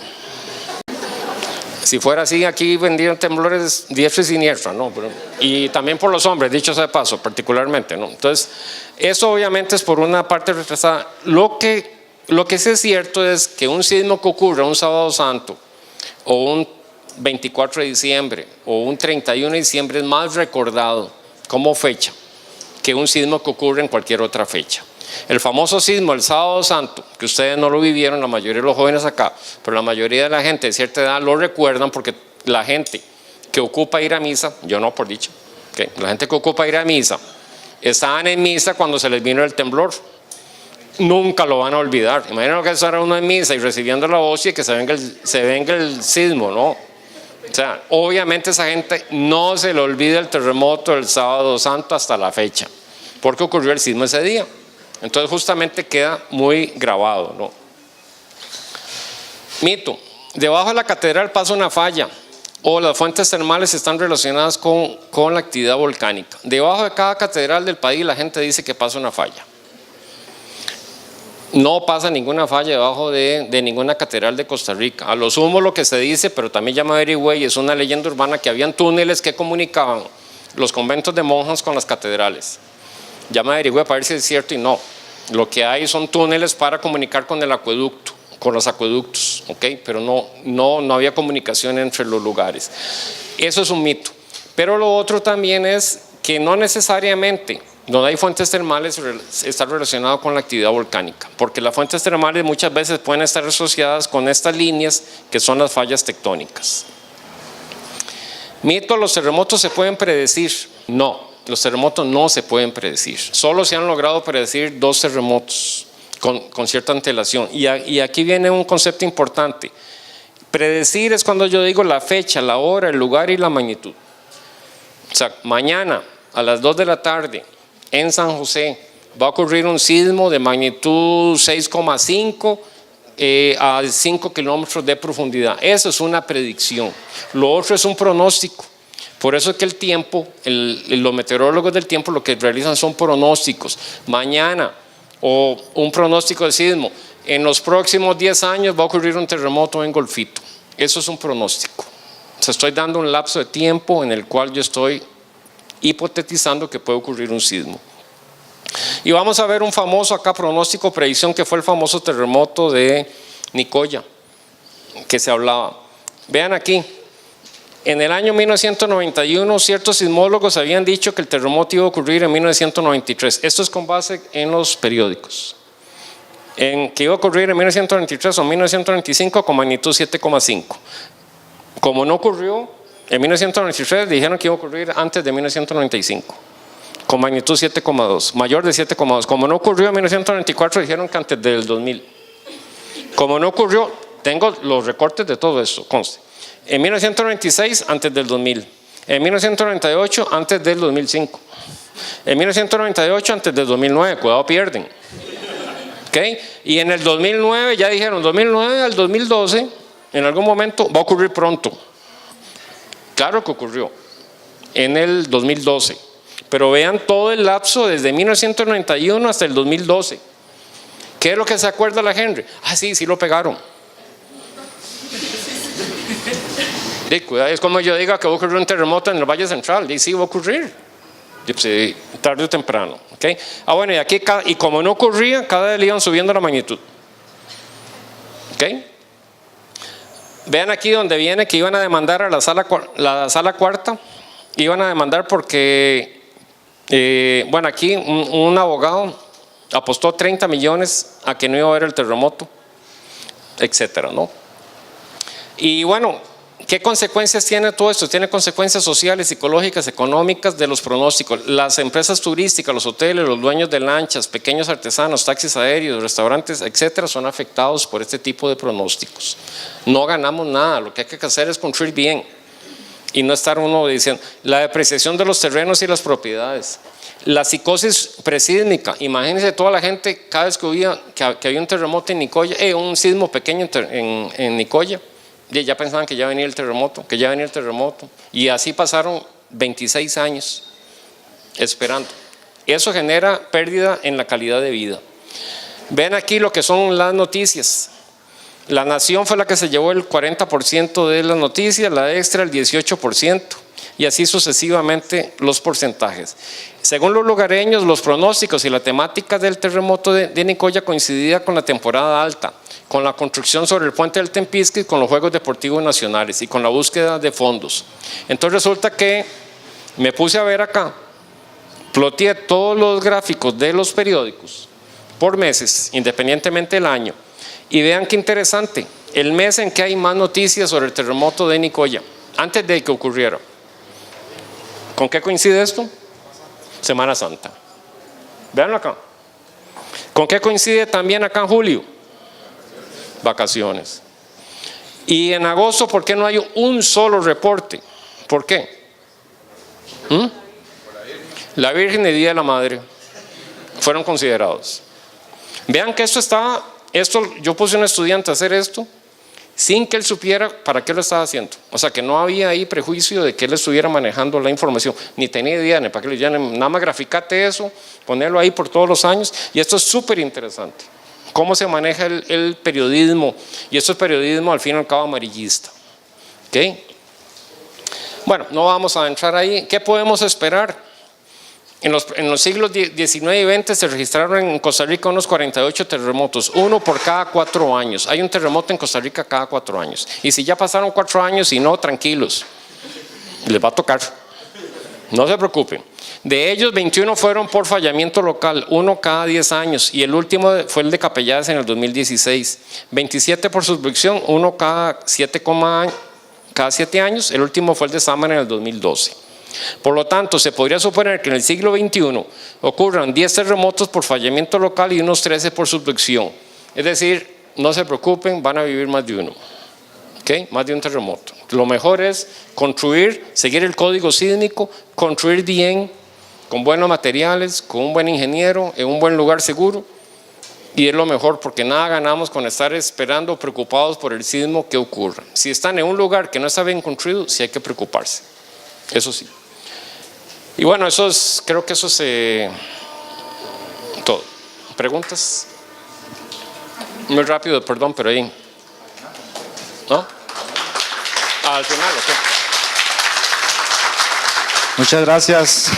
Si fuera así, aquí vendrían temblores diestra y siniestra, ¿no? Y también por los hombres, dicho sea de paso, particularmente, ¿no? Entonces, eso obviamente es por una parte retrasada. Lo que sí es cierto es que un sismo que ocurra un sábado santo o un 24 de diciembre o un 31 de diciembre es más recordado como fecha que un sismo que ocurre en cualquier otra fecha. El famoso sismo el sábado santo, que ustedes no lo vivieron, la mayoría de los jóvenes acá, pero la mayoría de la gente de cierta edad lo recuerdan porque la gente que ocupa ir a misa, yo no por dicho, ¿okay? La gente que ocupa ir a misa, estaban en misa cuando se les vino el temblor. Nunca lo van a olvidar. Imagínense que estar uno en misa y recibiendo la hostia y que se venga el sismo, ¿no? O sea, obviamente esa gente no se le olvida el terremoto del sábado santo hasta la fecha, porque ocurrió el sismo ese día. Entonces justamente queda muy grabado, ¿no? Mito, debajo de la catedral pasa una falla o las fuentes termales están relacionadas con la actividad volcánica. Debajo de cada catedral del país la gente dice que pasa una falla. No pasa ninguna falla debajo de ninguna catedral de Costa Rica. A lo sumo lo que se dice, pero también ya me averigüé y es una leyenda urbana, que habían túneles que comunicaban los conventos de monjas con las catedrales. Ya me averigüé para ver si es cierto y no. Lo que hay son túneles para comunicar con el acueducto, con los acueductos, ¿ok? Pero no había comunicación entre los lugares. Eso es un mito. Pero lo otro también es que no necesariamente donde hay fuentes termales está relacionado con la actividad volcánica, porque las fuentes termales muchas veces pueden estar asociadas con estas líneas que son las fallas tectónicas. Mito, ¿los terremotos se pueden predecir? No. Los terremotos no se pueden predecir. Solo se han logrado predecir 2 terremotos con cierta antelación. Y aquí viene un concepto importante. Predecir es cuando yo digo la fecha, la hora, el lugar y la magnitud. O sea, mañana a las 2 de la tarde en San José va a ocurrir un sismo de magnitud 6,5 a 5 kilómetros de profundidad. Eso es una predicción. Lo otro es un pronóstico. Por eso es que el tiempo, los meteorólogos del tiempo lo que realizan son pronósticos. Mañana, o un pronóstico de sismo, en los próximos 10 años va a ocurrir un terremoto en Golfito. Eso es un pronóstico. O sea, estoy dando un lapso de tiempo en el cual yo estoy hipotetizando que puede ocurrir un sismo. Y vamos a ver un famoso acá pronóstico, predicción, que fue el famoso terremoto de Nicoya, que se hablaba. Vean aquí. En el año 1991, ciertos sismólogos habían dicho que el terremoto iba a ocurrir en 1993. Esto es con base en los periódicos. que iba a ocurrir en 1993 o 1995 con magnitud 7,5. Como no ocurrió, en 1993 dijeron que iba a ocurrir antes de 1995, con magnitud 7,2, mayor de 7,2. Como no ocurrió en 1994, dijeron que antes del 2000. Como no ocurrió, tengo los recortes de todo eso, conste. En 1996, antes del 2000. En 1998, antes del 2005. En 1998, antes del 2009, cuidado, pierden. ¿Okay? Y en el 2009, ya dijeron, 2009 al 2012, en algún momento va a ocurrir pronto. Claro que ocurrió, en el 2012. Pero vean todo el lapso desde 1991 hasta el 2012. ¿Qué es lo que se acuerda la Henry? Ah, sí, sí lo pegaron. Y cuidado, es como yo diga que va a ocurrir un terremoto en el Valle Central. Y sí, va a ocurrir. Sí, tarde o temprano. ¿Okay? Ah, bueno, y aquí, y como no ocurría, cada día le iban subiendo la magnitud. ¿Okay? Vean aquí donde viene que iban a demandar a la sala cuarta. Iban a demandar porque, bueno, aquí un abogado apostó 30 millones a que no iba a haber el terremoto, etcétera, ¿no? Y bueno, ¿qué consecuencias tiene todo esto? Tiene consecuencias sociales, psicológicas, económicas de los pronósticos. Las empresas turísticas, los hoteles, los dueños de lanchas, pequeños artesanos, taxis aéreos, restaurantes, etcétera, son afectados por este tipo de pronósticos. No ganamos nada, lo que hay que hacer es construir bien y no estar uno diciendo la depreciación de los terrenos y las propiedades. La psicosis presísmica, imagínense toda la gente cada vez que había un terremoto en Nicoya, un sismo pequeño en Nicoya, ya pensaban que ya venía el terremoto, y así pasaron 26 años esperando. Eso genera pérdida en la calidad de vida. Ven aquí lo que son las noticias. La Nación fue la que se llevó el 40% de las noticias, la Extra el 18%, y así sucesivamente los porcentajes. Según los lugareños, los pronósticos y la temática del terremoto de Nicoya coincidía con la temporada alta, con la construcción sobre el puente del Tempisque y con los Juegos Deportivos Nacionales y con la búsqueda de fondos. Entonces resulta que me puse a ver acá, ploteé todos los gráficos de los periódicos por meses, independientemente del año, y vean qué interesante, el mes en que hay más noticias sobre el terremoto de Nicoya, antes de que ocurriera. ¿Con qué coincide esto? Semana Santa. Veanlo acá. ¿Con qué coincide también acá en julio? Vacaciones. Y en agosto, ¿por qué no hay un solo reporte? ¿Por qué? La Virgen y Día de la Madre fueron considerados. Vean que yo puse a un estudiante a hacer esto sin que él supiera para qué lo estaba haciendo. O sea, que no había ahí prejuicio de que él estuviera manejando la información, ni tenía idea, ni para qué le llamen, nada más graficate eso, ponerlo ahí por todos los años, y esto es súper interesante. Cómo se maneja el periodismo, y esto es periodismo al fin y al cabo amarillista. ¿Okay? Bueno, no vamos a entrar ahí. ¿Qué podemos esperar? En los siglos XIX y XX se registraron en Costa Rica unos 48 terremotos, uno por cada 4 años. Hay un terremoto en Costa Rica cada 4 años. Y si ya pasaron 4 años y no, tranquilos, les va a tocar. No se preocupen. De ellos, 21 fueron por fallamiento local, uno cada 10 años. Y el último fue el de Capelladas en el 2016. 27 por subducción, uno cada 7 años. El último fue el de Sámara en el 2012. Por lo tanto, se podría suponer que en el siglo XXI ocurran 10 terremotos por fallamiento local y unos 13 por subducción. Es decir, no se preocupen, van a vivir más de uno. ¿Okay? Más de un terremoto. Lo mejor es construir, seguir el código sísmico, construir bien, con buenos materiales, con un buen ingeniero, en un buen lugar seguro. Y es lo mejor, porque nada ganamos con estar esperando, preocupados por el sismo que ocurra. Si están en un lugar que no está bien construido, sí hay que preocuparse. Eso sí. Y bueno, creo que eso es todo. ¿Preguntas? Muy rápido, perdón, pero ahí. ¿No? Al final, ok. Muchas gracias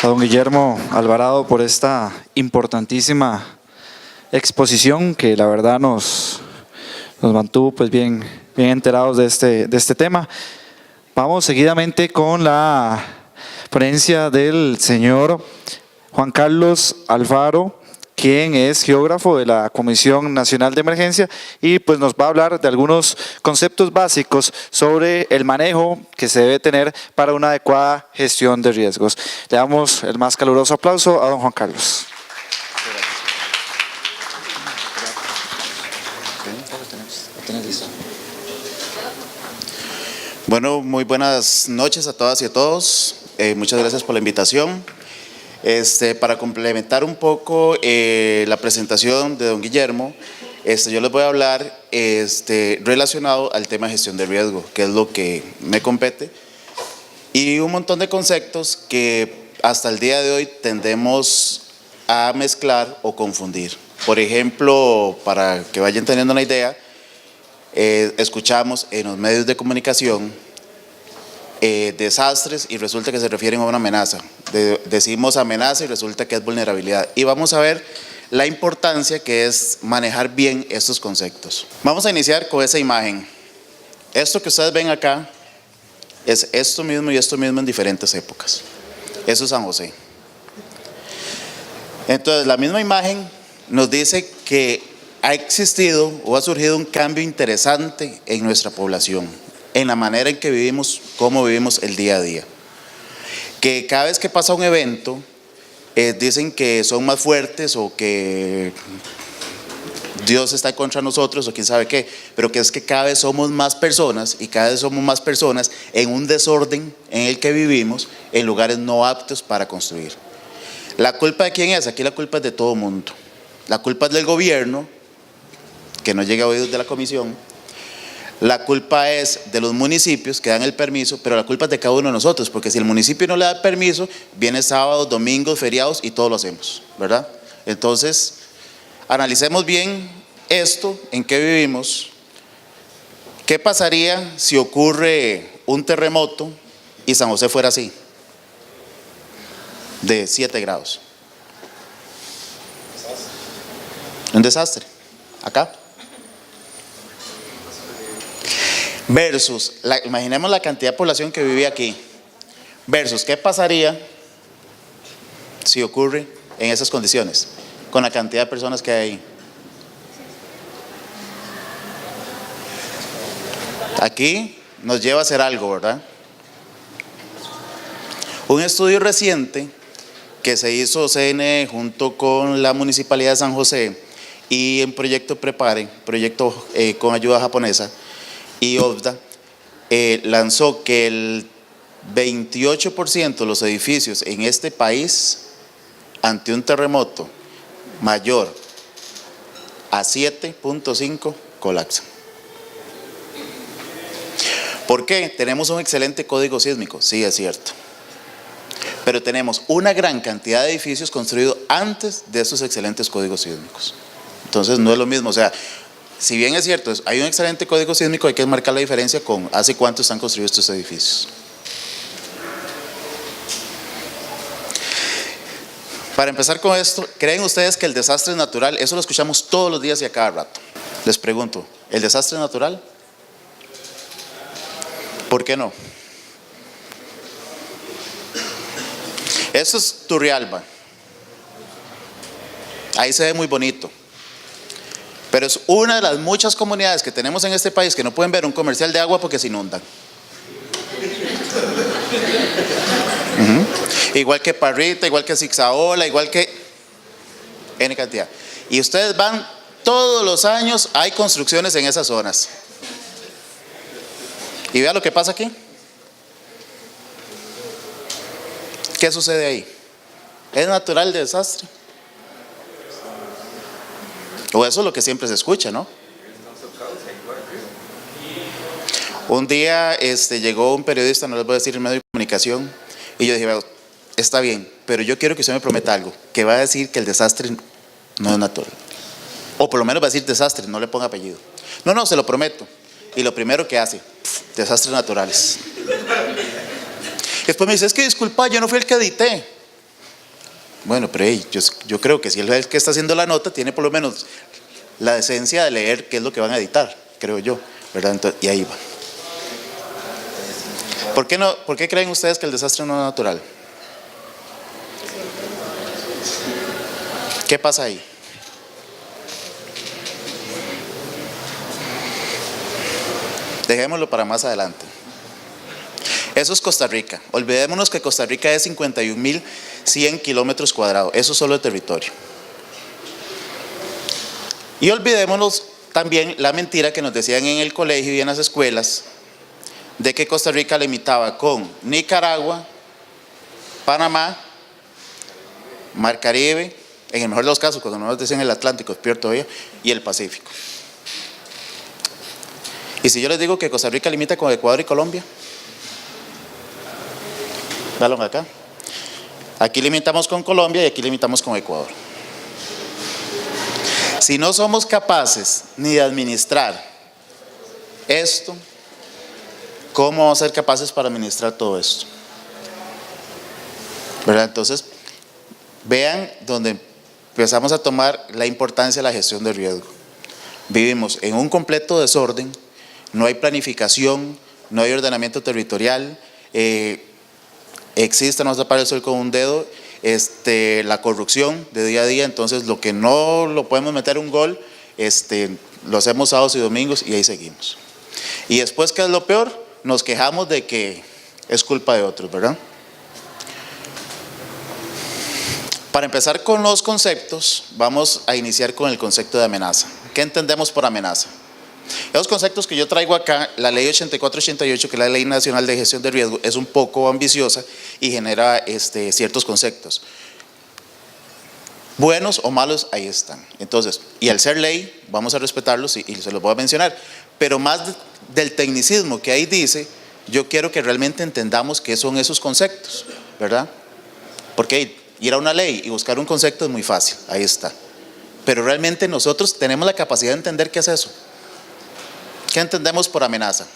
a don Guillermo Alvarado por esta importantísima exposición que la verdad nos mantuvo pues bien enterados de este tema. Vamos seguidamente con la ponencia del señor Juan Carlos Alfaro, quien es geógrafo de la Comisión Nacional de Emergencia y pues nos va a hablar de algunos conceptos básicos sobre el manejo que se debe tener para una adecuada gestión de riesgos. Le damos el más caluroso aplauso a don Juan Carlos. Bueno, muy buenas noches a todas y a todos. Muchas gracias por la invitación. Para complementar un poco la presentación de don Guillermo, yo les voy a hablar relacionado al tema de gestión de riesgo, que es lo que me compete, y un montón de conceptos que hasta el día de hoy tendemos a mezclar o confundir. Por ejemplo, para que vayan teniendo una idea, escuchamos en los medios de comunicación desastres y resulta que se refieren a una amenaza. Decimos amenaza y resulta que es vulnerabilidad. Y vamos a ver la importancia que es manejar bien estos conceptos. Vamos a iniciar con esa imagen. Esto que ustedes ven acá es esto mismo y esto mismo en diferentes épocas. Eso es San José. Entonces, la misma imagen nos dice que ha existido o ha surgido un cambio interesante en nuestra población, en la manera en que vivimos, cómo vivimos el día a día. Que cada vez que pasa un evento, dicen que son más fuertes o que Dios está contra nosotros o quién sabe qué, pero que es que cada vez somos más personas y cada vez somos más personas en un desorden en el que vivimos, en lugares no aptos para construir. ¿La culpa de quién es? Aquí la culpa es de todo mundo. La culpa es del gobierno, que no llega a oídos de la comisión. La culpa es de los municipios que dan el permiso, pero la culpa es de cada uno de nosotros, porque si el municipio no le da permiso, viene sábados, domingos, feriados y todo lo hacemos, ¿verdad? Entonces, analicemos bien esto, en qué vivimos. ¿Qué pasaría si ocurre un terremoto y San José fuera así, de 7 grados? Un desastre, acá. Versus, imaginemos la cantidad de población que vive aquí, versus qué pasaría si ocurre en esas condiciones, con la cantidad de personas que hay ahí. Aquí nos lleva a hacer algo, ¿verdad? Un estudio reciente que se hizo CNE junto con la Municipalidad de San José y en proyecto Prepare, proyecto con ayuda japonesa, y OBDA, lanzó que el 28% de los edificios en este país ante un terremoto mayor a 7.5 colapsan. ¿Por qué? Tenemos un excelente código sísmico, sí es cierto, pero tenemos una gran cantidad de edificios construidos antes de esos excelentes códigos sísmicos. Entonces no es lo mismo, o sea, si bien es cierto, hay un excelente código sísmico, hay que marcar la diferencia con hace cuánto están construidos estos edificios. Para empezar con esto, ¿creen ustedes que el desastre es natural? Eso lo escuchamos todos los días y a cada rato. Les pregunto, ¿el desastre es natural? ¿Por qué no? Esto es Turrialba. Ahí se ve muy bonito. Pero es una de las muchas comunidades que tenemos en este país que no pueden ver un comercial de agua porque se inundan. Igual que Parrita, igual que Zixaola, igual que N cantidad. Y ustedes van todos los años, hay construcciones en esas zonas. Y vean lo que pasa aquí. ¿Qué sucede ahí? ¿Es natural el desastre? O eso es lo que siempre se escucha, ¿no? Un día llegó un periodista, no les voy a decir el medio de comunicación, y yo dije, bueno, está bien, pero yo quiero que usted me prometa algo, que va a decir que el desastre no es natural. O por lo menos va a decir desastre, no le ponga apellido. No, se lo prometo. Y lo primero que hace, desastres naturales. Después me dice, es que disculpa, yo no fui el que edité. Bueno, pero yo creo que si él es el que está haciendo la nota, tiene por lo menos la decencia de leer qué es lo que van a editar, creo yo, ¿verdad? Entonces, y ahí va. ¿Por qué creen ustedes que el desastre no es natural? ¿Qué pasa ahí? Dejémoslo para más adelante. Eso es Costa Rica. Olvidémonos que Costa Rica es 51.100 kilómetros cuadrados. Eso es solo de territorio. Y olvidémonos también la mentira que nos decían en el colegio y en las escuelas de que Costa Rica limitaba con Nicaragua, Panamá, Mar Caribe, en el mejor de los casos, cuando no nos decían el Atlántico, es peor todavía, y el Pacífico. Y si yo les digo que Costa Rica limita con Ecuador y Colombia, véanlo acá. Aquí limitamos con Colombia y aquí limitamos con Ecuador. Si no somos capaces ni de administrar esto, ¿cómo vamos a ser capaces para administrar todo esto? ¿Verdad? Entonces, vean donde empezamos a tomar la importancia de la gestión de riesgo. Vivimos en un completo desorden, no hay planificación, no hay ordenamiento territorial, existe, no se para el sol con un dedo, la corrupción de día a día. Entonces lo que no lo podemos meter un gol, lo hacemos sábados y domingos y ahí seguimos. Y después, ¿qué es lo peor? Nos quejamos de que es culpa de otros, ¿verdad? Para empezar con los conceptos, vamos a iniciar con el concepto de amenaza. ¿Qué entendemos por amenaza? Esos conceptos que yo traigo acá, la ley 8488, que es la Ley Nacional de Gestión de Riesgo, es un poco ambiciosa y genera ciertos conceptos. Buenos o malos, ahí están. Entonces, y al ser ley, vamos a respetarlos y se los voy a mencionar. Pero más del tecnicismo que ahí dice, yo quiero que realmente entendamos qué son esos conceptos, ¿verdad? Porque ir a una ley y buscar un concepto es muy fácil, ahí está. Pero realmente nosotros tenemos la capacidad de entender qué es eso. ¿Qué entendemos por amenaza?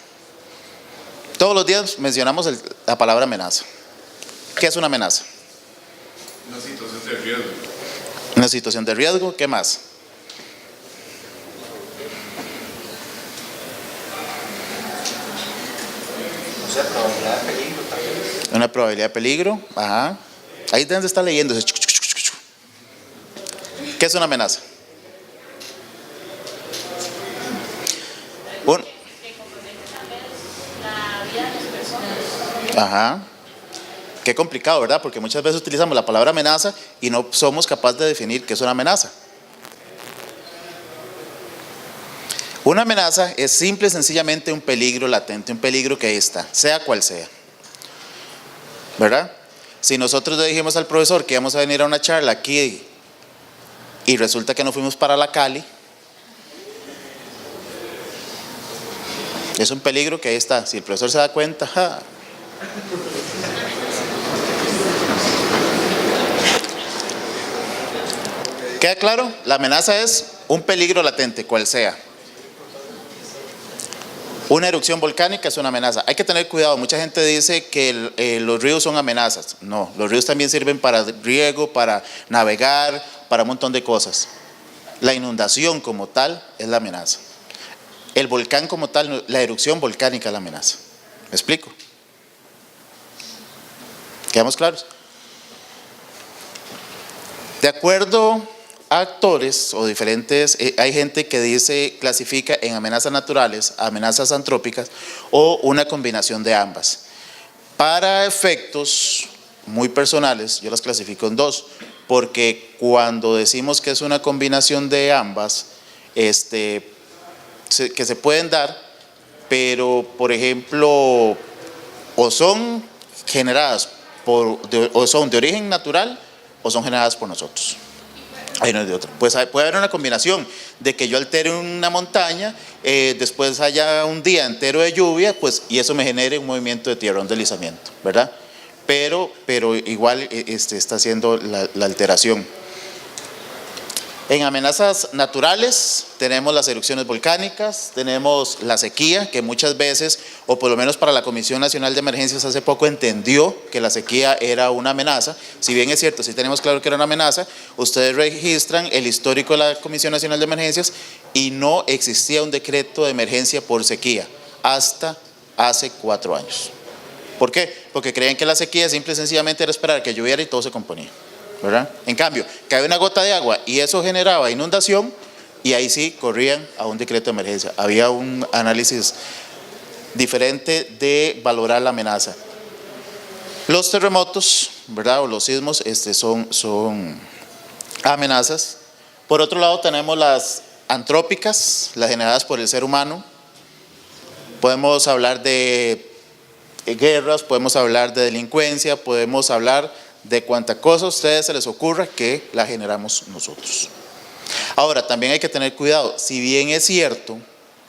Todos los días mencionamos la palabra amenaza. ¿Qué es una amenaza? Una situación de riesgo. Una situación de riesgo, ¿qué más? O sea, probabilidad de peligro también. Una probabilidad de peligro, ajá. Ahí deben de estar leyendo. ¿Qué es una amenaza? Ajá. Qué complicado, ¿verdad? Porque muchas veces utilizamos la palabra amenaza y no somos capaces de definir qué es una amenaza. Una amenaza es simple y sencillamente un peligro latente, un peligro que ahí está, sea cual sea. ¿Verdad? Si nosotros le dijimos al profesor que íbamos a venir a una charla aquí y resulta que no fuimos para la Cali, es un peligro que ahí está. Si el profesor se da cuenta, ¡ja! ¿Queda claro? La amenaza es un peligro latente, cual sea. Una erupción volcánica es una amenaza. Hay que tener cuidado. Mucha gente dice que los ríos son amenazas. No, los ríos también sirven para riego, para navegar, para un montón de cosas. La inundación como tal es la amenaza. El volcán como tal, la erupción volcánica es la amenaza. ¿Me explico? ¿Quedamos claros? De acuerdo a actores o diferentes, hay gente que dice, clasifica en amenazas naturales, amenazas antrópicas o una combinación de ambas. Para efectos muy personales, yo las clasifico en dos, porque cuando decimos que es una combinación de ambas, que se pueden dar, pero por ejemplo, o son generadas o son de origen natural o son generadas por nosotros. Ahí no es de otro. Pues puede haber una combinación de que yo altere una montaña, después haya un día entero de lluvia, pues, y eso me genere un movimiento de tierra, un deslizamiento, ¿verdad? Pero igual está haciendo la alteración. En amenazas naturales tenemos las erupciones volcánicas, tenemos la sequía, que muchas veces, o por lo menos para la Comisión Nacional de Emergencias hace poco entendió que la sequía era una amenaza. Si bien es cierto, sí tenemos claro que era una amenaza, ustedes registran el histórico de la Comisión Nacional de Emergencias y no existía un decreto de emergencia por sequía hasta hace 4 años. ¿Por qué? Porque creían que la sequía simple y sencillamente era esperar que lloviera y todo se componía. ¿verdad? En cambio, cae una gota de agua y eso generaba inundación, y ahí sí corrían a un decreto de emergencia. Había un análisis diferente de valorar la amenaza. Los terremotos, ¿verdad? O los sismos son amenazas. Por otro lado tenemos las antrópicas, las generadas por el ser humano. Podemos hablar de guerras, podemos hablar de delincuencia, podemos hablar de cuánta cosa a ustedes se les ocurra que la generamos nosotros. Ahora, también hay que tener cuidado. Si bien es cierto,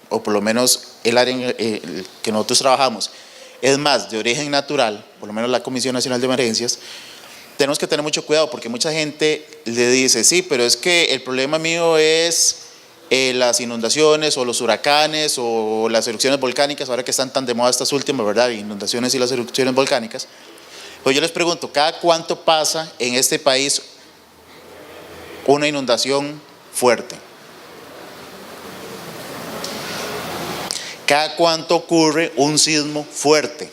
o por lo menos el área en el que nosotros trabajamos es más de origen natural, por lo menos la Comisión Nacional de Emergencias, tenemos que tener mucho cuidado porque mucha gente le dice, sí, pero es que el problema mío es las inundaciones o los huracanes o las erupciones volcánicas, ahora que están tan de moda estas últimas, ¿verdad? Inundaciones y las erupciones volcánicas. Pues yo les pregunto, ¿cada cuánto pasa en este país una inundación fuerte? ¿Cada cuánto ocurre un sismo fuerte?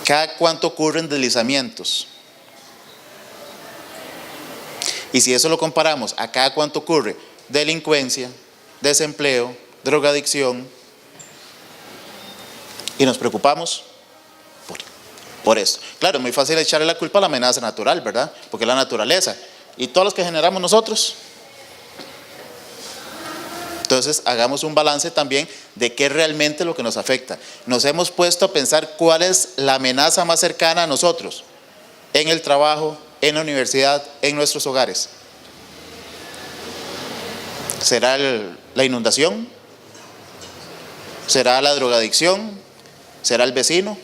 ¿Cada cuánto ocurren deslizamientos? Y si eso lo comparamos a cada cuánto ocurre delincuencia, desempleo, drogadicción, y nos preocupamos por esto. Claro, es muy fácil echarle la culpa a la amenaza natural, ¿verdad? Porque es la naturaleza. ¿Y todos los que generamos nosotros? Entonces, hagamos un balance también de qué es realmente lo que nos afecta. Nos hemos puesto a pensar cuál es la amenaza más cercana a nosotros, en el trabajo, en la universidad, en nuestros hogares. ¿Será la inundación? ¿Será la drogadicción? ¿Será el vecino?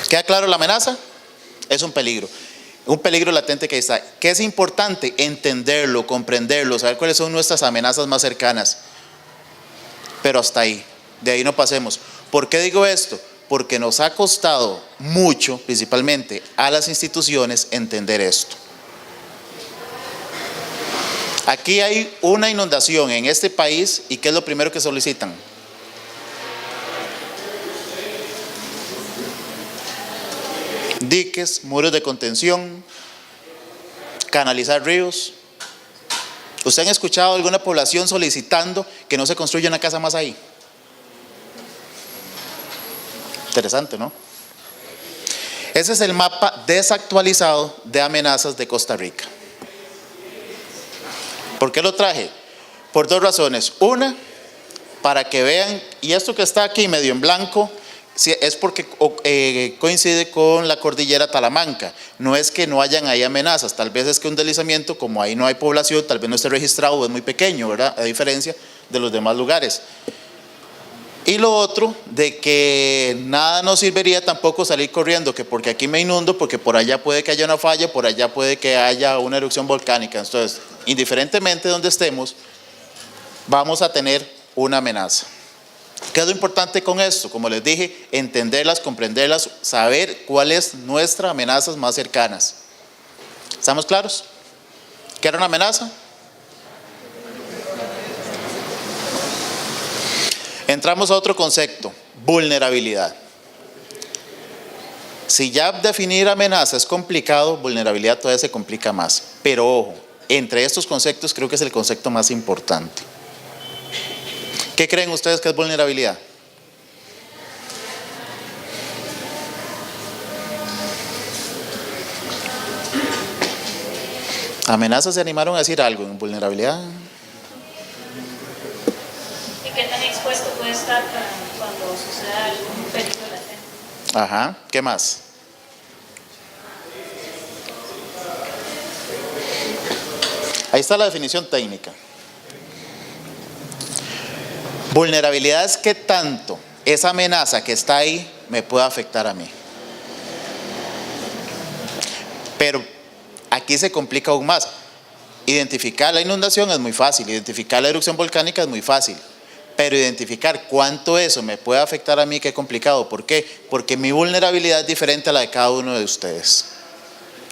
¿Queda claro la amenaza? Es un peligro latente que está. ¿Qué es importante? Entenderlo, comprenderlo, saber cuáles son nuestras amenazas más cercanas. Pero hasta ahí, de ahí no pasemos. ¿Por qué digo esto? Porque nos ha costado mucho, principalmente a las instituciones, entender esto. Aquí hay una inundación en este país y ¿qué es lo primero que solicitan? Diques, muros de contención, canalizar ríos. ¿Usted han escuchado alguna población solicitando que no se construya una casa más ahí? Interesante, ¿no? Ese es el mapa desactualizado de amenazas de Costa Rica. ¿Por qué lo traje? Por dos razones. Una, para que vean, y esto que está aquí medio en blanco, es porque coincide con la cordillera Talamanca. No es que no hayan ahí amenazas, tal vez es que un deslizamiento, como ahí no hay población, tal vez no esté registrado o es muy pequeño, ¿verdad? A diferencia de los demás lugares. Y lo otro, de que nada nos serviría tampoco salir corriendo, que porque aquí me inundo, porque por allá puede que haya una falla, por allá puede que haya una erupción volcánica. Entonces, indiferentemente de donde estemos, vamos a tener una amenaza. ¿Qué es lo importante con esto? Como les dije, entenderlas, comprenderlas, saber cuáles son nuestras amenazas más cercanas. ¿Estamos claros? ¿Qué era una amenaza? Entramos a otro concepto, vulnerabilidad. Si ya definir amenaza es complicado, vulnerabilidad todavía se complica más. Pero ojo, entre estos conceptos creo que es el concepto más importante. ¿Qué creen ustedes que es vulnerabilidad? ¿Amenazas se animaron a decir algo en vulnerabilidad? ¿Y qué tan expuesto puede estar cuando suceda algún peligro latente? Ajá, ¿qué más? Ahí está la definición técnica. Vulnerabilidad es que tanto esa amenaza que está ahí me puede afectar a mí. Pero aquí se complica aún más. Identificar la inundación es muy fácil, identificar la erupción volcánica es muy fácil, pero identificar cuánto eso me puede afectar a mí, qué complicado. ¿Por qué? Porque mi vulnerabilidad es diferente a la de cada uno de ustedes.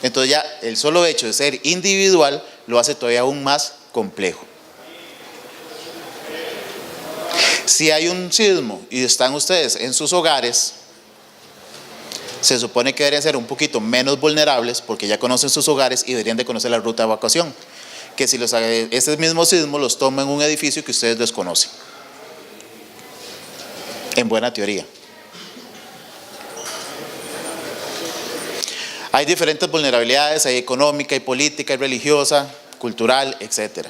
Entonces ya el solo hecho de ser individual lo hace todavía aún más complejo. Si hay un sismo y están ustedes en sus hogares, Se supone que deberían ser un poquito menos vulnerables porque ya conocen sus hogares y deberían de conocer la ruta de evacuación. Que si ese mismo sismo los toma en un edificio que ustedes desconocen. En buena teoría. Hay diferentes vulnerabilidades, hay económica, hay política, hay religiosa, cultural, etc.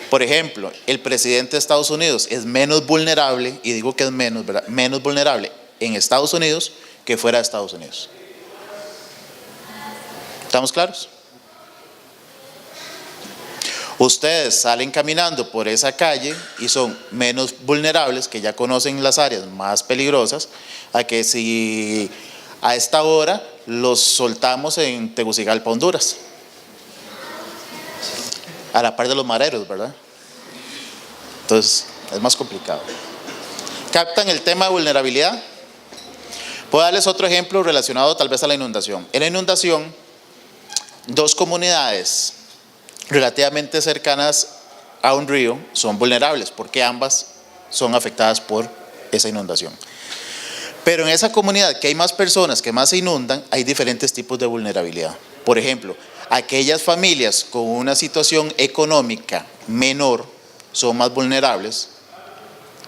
Por ejemplo, el presidente de Estados Unidos es menos vulnerable, y digo que es menos, ¿verdad? Menos vulnerable en Estados Unidos que fuera de Estados Unidos. ¿Estamos claros? Ustedes salen caminando por esa calle y son menos vulnerables, que ya conocen las áreas más peligrosas, a que si a esta hora los soltamos en Tegucigalpa, Honduras. A la par de los mareros, ¿verdad? Entonces, es más complicado. ¿Captan el tema de vulnerabilidad? Puedo darles otro ejemplo relacionado tal vez a la inundación. En la inundación, dos comunidades relativamente cercanas a un río son vulnerables porque ambas son afectadas por esa inundación. Pero en esa comunidad que hay más personas que más se inundan, hay diferentes tipos de vulnerabilidad. Por ejemplo, aquellas familias con una situación económica menor son más vulnerables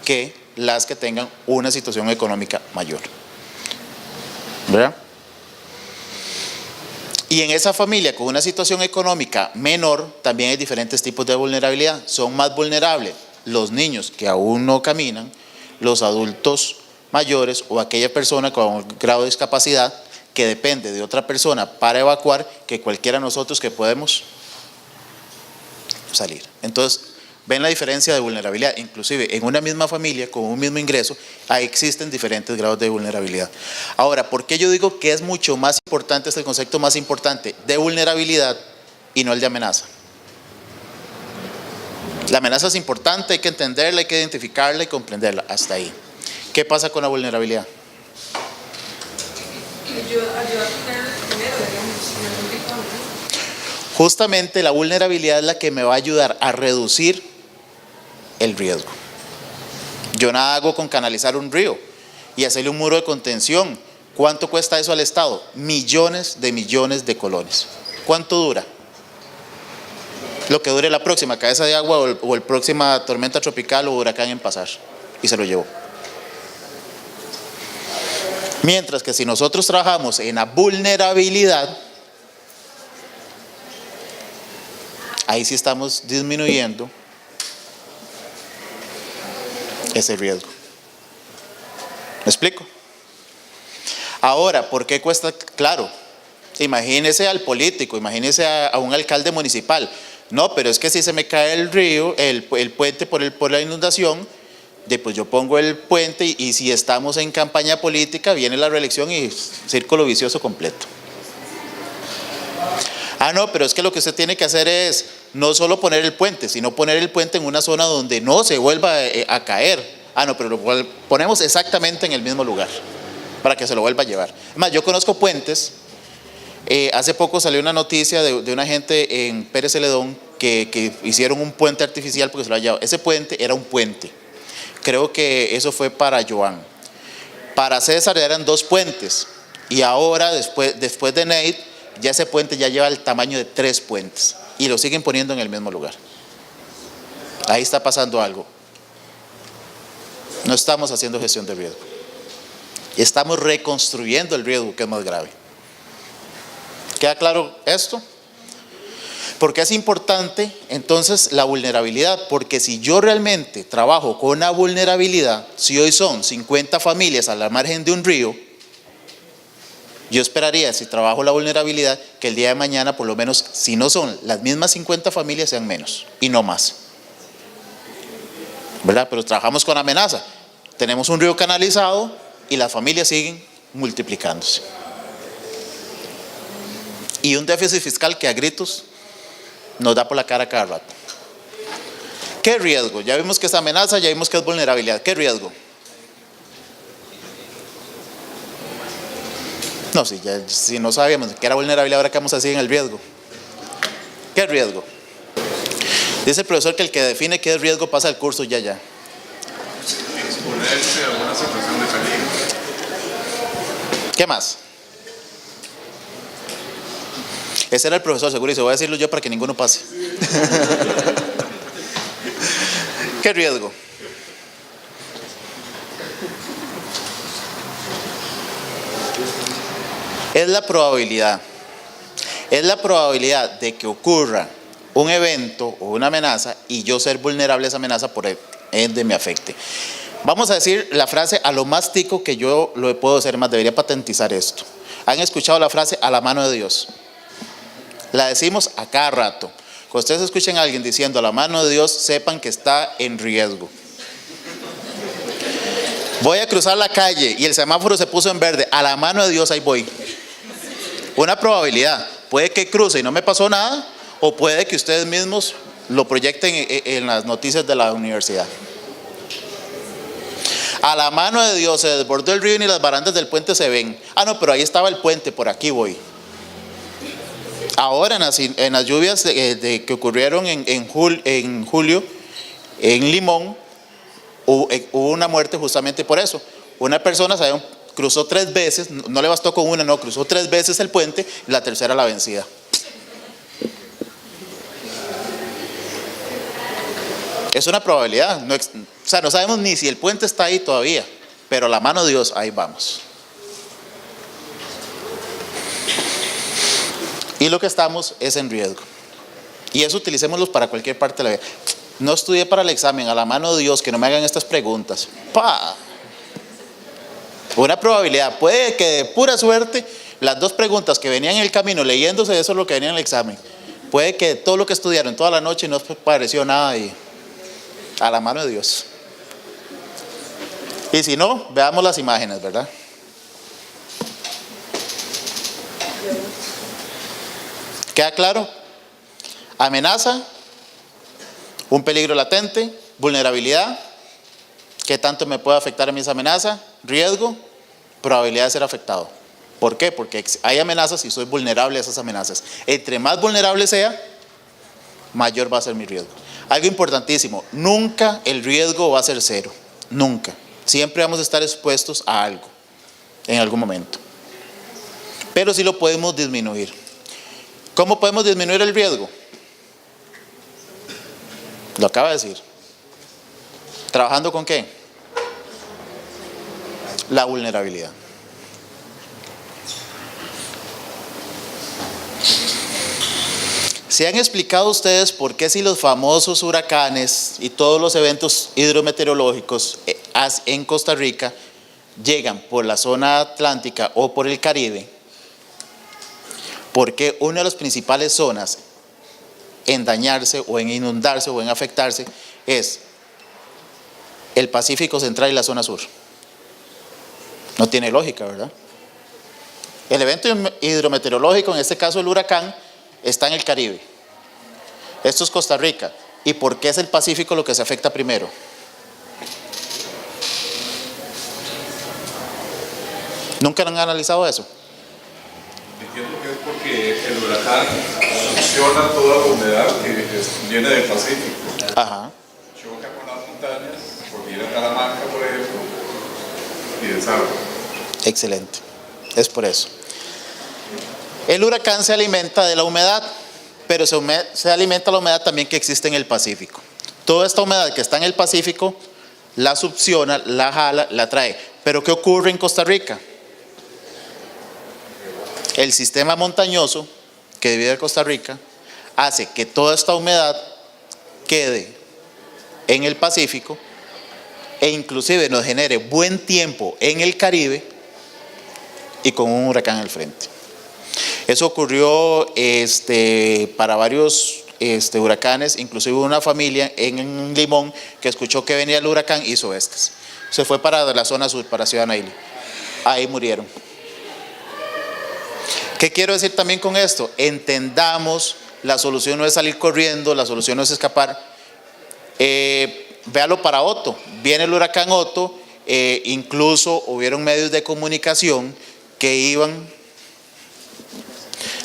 que las que tengan una situación económica mayor. ¿Verdad? Y en esa familia con una situación económica menor también hay diferentes tipos de vulnerabilidad. Son más vulnerables los niños que aún no caminan, los adultos mayores o aquella persona con un grado de discapacidad que depende de otra persona para evacuar que cualquiera de nosotros que podemos salir. Entonces, ven la diferencia de vulnerabilidad. Inclusive en una misma familia con un mismo ingreso existen diferentes grados de vulnerabilidad. Ahora, ¿por qué yo digo que es mucho más importante, es el concepto más importante de vulnerabilidad y no el de amenaza? La amenaza es importante, hay que entenderla, hay que identificarla y comprenderla, hasta ahí. ¿Qué pasa con la vulnerabilidad? Justamente la vulnerabilidad es la que me va a ayudar a reducir el riesgo. Yo nada hago con canalizar un río y hacerle un muro de contención. ¿Cuánto cuesta eso al Estado? Millones de colones. ¿Cuánto dura? Lo que dure la próxima cabeza de agua o el próxima tormenta tropical o huracán en pasar. Y se lo llevó. Mientras que si nosotros trabajamos en la vulnerabilidad, ahí sí estamos disminuyendo ese riesgo. ¿Me explico? Ahora, ¿por qué cuesta? Claro, imagínese al político, imagínese a un alcalde municipal. No, pero es que si se me cae el río, el puente por la inundación, pues yo pongo el puente y si estamos en campaña política viene la reelección y círculo vicioso completo. Ah, no, pero es que lo que usted tiene que hacer es no solo poner el puente, sino poner el puente en una zona donde no se vuelva a caer. Ah, no, pero lo ponemos exactamente en el mismo lugar para que se lo vuelva a llevar. Además, yo conozco puentes. Hace poco salió una noticia de una gente en Pérez Celedón que hicieron un puente artificial porque se lo había llevado. Ese puente era un puente. Creo que eso fue para Joan. Para César eran 2 puentes. Y ahora, después de Nate, ya ese puente ya lleva el tamaño de 3 puentes. Y lo siguen poniendo en el mismo lugar. Ahí está pasando algo. No estamos haciendo gestión de riesgo. Estamos reconstruyendo el riesgo, que es más grave. ¿Queda claro esto? ¿Por qué es importante entonces la vulnerabilidad? Porque si yo realmente trabajo con una vulnerabilidad, si hoy son 50 familias a la margen de un río, yo esperaría, si trabajo la vulnerabilidad, que el día de mañana por lo menos, si no son las mismas 50 familias, sean menos y no más. ¿Verdad? Pero trabajamos con amenaza. Tenemos un río canalizado y las familias siguen multiplicándose. Y un déficit fiscal que a gritos nos da por la cara cada rato. ¿Qué riesgo? Ya vimos que es amenaza, ya vimos que es vulnerabilidad. ¿Qué riesgo? No, si no sabíamos que era vulnerabilidad, ahora qué vamos a decir en el riesgo. ¿Qué riesgo? Dice el profesor que el que define qué es riesgo pasa el curso ya. Exponerse a una situación de peligro. ¿Qué más? Ese era el profesor, seguro, y se voy a decirlo yo para que ninguno pase. ¿Qué riesgo? Es la probabilidad. Es la probabilidad de que ocurra un evento o una amenaza y yo ser vulnerable a esa amenaza por ende me afecte. Vamos a decir la frase a lo más tico que yo lo puedo hacer más, debería patentizar esto. ¿Han escuchado la frase a la mano de Dios? La decimos a cada rato. Cuando ustedes escuchen a alguien diciendo a la mano de Dios, sepan que está en riesgo. Voy a cruzar la calle y el semáforo se puso en verde, a la mano de Dios ahí voy. Una probabilidad, puede que cruce y no me pasó nada, o puede que ustedes mismos lo proyecten en las noticias de la universidad. A la mano de Dios se desbordó el río y ni las barandas del puente se ven. Ah, no, pero ahí estaba el puente, por aquí voy. Ahora en las lluvias que ocurrieron en julio, en Limón, hubo una muerte justamente por eso. Una persona cruzó 3 veces, no le bastó con una, no, cruzó 3 veces el puente y la tercera la vencida. Es una probabilidad, o sea, no sabemos ni si el puente está ahí todavía, pero a la mano de Dios, ahí vamos. Y lo que estamos es en riesgo. Y eso utilicémoslo para cualquier parte de la vida. No estudié para el examen, a la mano de Dios, que no me hagan estas preguntas. ¡Pah! Una probabilidad, puede que de pura suerte, las 2 preguntas que venían en el camino leyéndose, eso es lo que venía en el examen. Puede que todo lo que estudiaron toda la noche no pareció nada y a la mano de Dios. Y si no, veamos las imágenes, ¿verdad? ¿Queda claro? Amenaza, un peligro latente, vulnerabilidad, ¿qué tanto me puede afectar a mí esa amenaza? Riesgo, probabilidad de ser afectado. ¿Por qué? Porque hay amenazas y soy vulnerable a esas amenazas. Entre más vulnerable sea, mayor va a ser mi riesgo. Algo importantísimo, nunca el riesgo va a ser 0, nunca. Siempre vamos a estar expuestos a algo, en algún momento. Pero sí lo podemos disminuir. ¿Cómo podemos disminuir el riesgo? Lo acaba de decir. ¿Trabajando con qué? La vulnerabilidad. ¿Se han explicado ustedes por qué si los famosos huracanes y todos los eventos hidrometeorológicos en Costa Rica llegan por la zona atlántica o por el Caribe? Porque una de las principales zonas en dañarse o en inundarse o en afectarse es el Pacífico Central y la zona sur. No tiene lógica, ¿verdad? El evento hidrometeorológico, en este caso el huracán, está en el Caribe. Esto es Costa Rica. ¿Y por qué es el Pacífico lo que se afecta primero? ¿Nunca han analizado eso? Entiendo que es porque el huracán succiona toda la humedad que viene del Pacífico. Ajá. Choca con las montañas, por ir a Talamanca, por ejemplo, y desarma. Excelente. Es por eso. El huracán se alimenta de la humedad, pero se alimenta de la humedad también que existe en el Pacífico. Toda esta humedad que está en el Pacífico la succiona, la jala, la trae. Pero ¿qué ocurre en Costa Rica? El sistema montañoso que divide Costa Rica hace que toda esta humedad quede en el Pacífico e inclusive nos genere buen tiempo en el Caribe y con un huracán al frente. Eso ocurrió para varios huracanes, inclusive una familia en Limón que escuchó que venía el huracán, hizo estas. Se fue para la zona sur, para Ciudad Naili. Ahí murieron. ¿Qué quiero decir también con esto? Entendamos, la solución no es salir corriendo, la solución no es escapar. Véalo para Otto. Viene el huracán Otto, incluso hubieron medios de comunicación que iban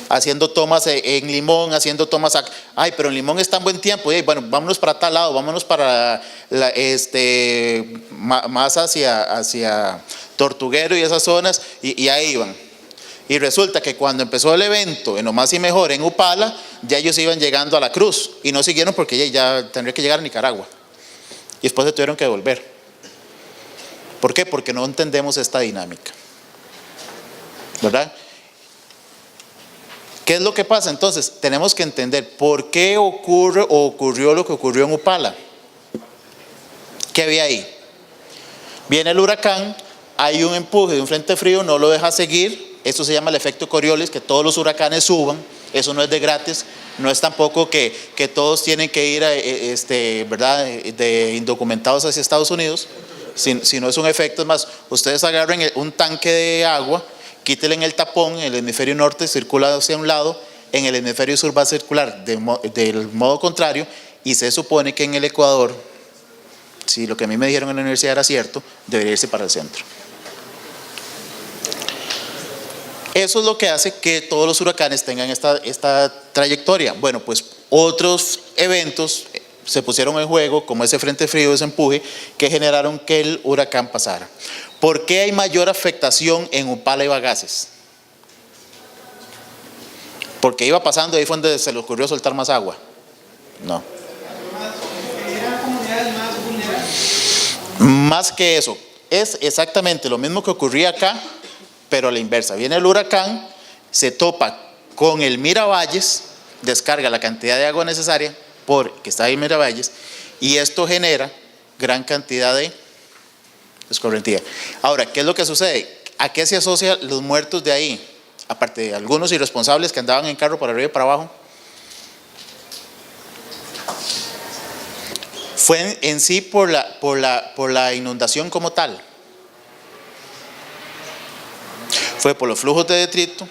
haciendo tomas en Limón, haciendo tomas ay, pero en Limón está en buen tiempo, bueno, vámonos para tal lado, vámonos para más hacia Tortuguero y esas zonas, y ahí iban. Y resulta que cuando empezó el evento en Lo Más y Mejor en Upala, ya ellos iban llegando a La Cruz y no siguieron porque ya tendría que llegar a Nicaragua. Y después se tuvieron que devolver. ¿Por qué? Porque no entendemos esta dinámica, ¿verdad? ¿Qué es lo que pasa? Entonces, tenemos que entender por qué ocurre o ocurrió lo que ocurrió en Upala. ¿Qué había ahí? Viene el huracán, hay un empuje de un frente frío, no lo deja seguir. Eso se llama el efecto Coriolis, que todos los huracanes suban. Eso no es de gratis. No es tampoco que todos tienen que ir, ¿verdad?, de indocumentados hacia Estados Unidos. Sino es un efecto. Es más, ustedes agarren un tanque de agua, quítenle en el tapón, en el hemisferio norte circula hacia un lado, en el hemisferio sur va a circular del modo contrario, y se supone que en el Ecuador, si lo que a mí me dijeron en la universidad era cierto, debería irse para el centro. Eso es lo que hace que todos los huracanes tengan esta trayectoria. Bueno, pues otros eventos se pusieron en juego, como ese frente frío, ese empuje, que generaron que el huracán pasara. ¿Por qué hay mayor afectación en Upala y Bagaces? Porque iba pasando y ahí fue donde se le ocurrió soltar más agua. No. Eran comunidades más vulnerables. Más que eso, es exactamente lo mismo que ocurría acá, pero a la inversa. Viene el huracán, se topa con el Miravalles, descarga la cantidad de agua necesaria porque está ahí en Miravalles, y esto genera gran cantidad de escorrentía. Ahora, ¿qué es lo que sucede? ¿A qué se asocia los muertos de ahí? Aparte de algunos irresponsables que andaban en carro para arriba y para abajo. Fue en sí por la inundación como tal. Fue por los flujos de detrito,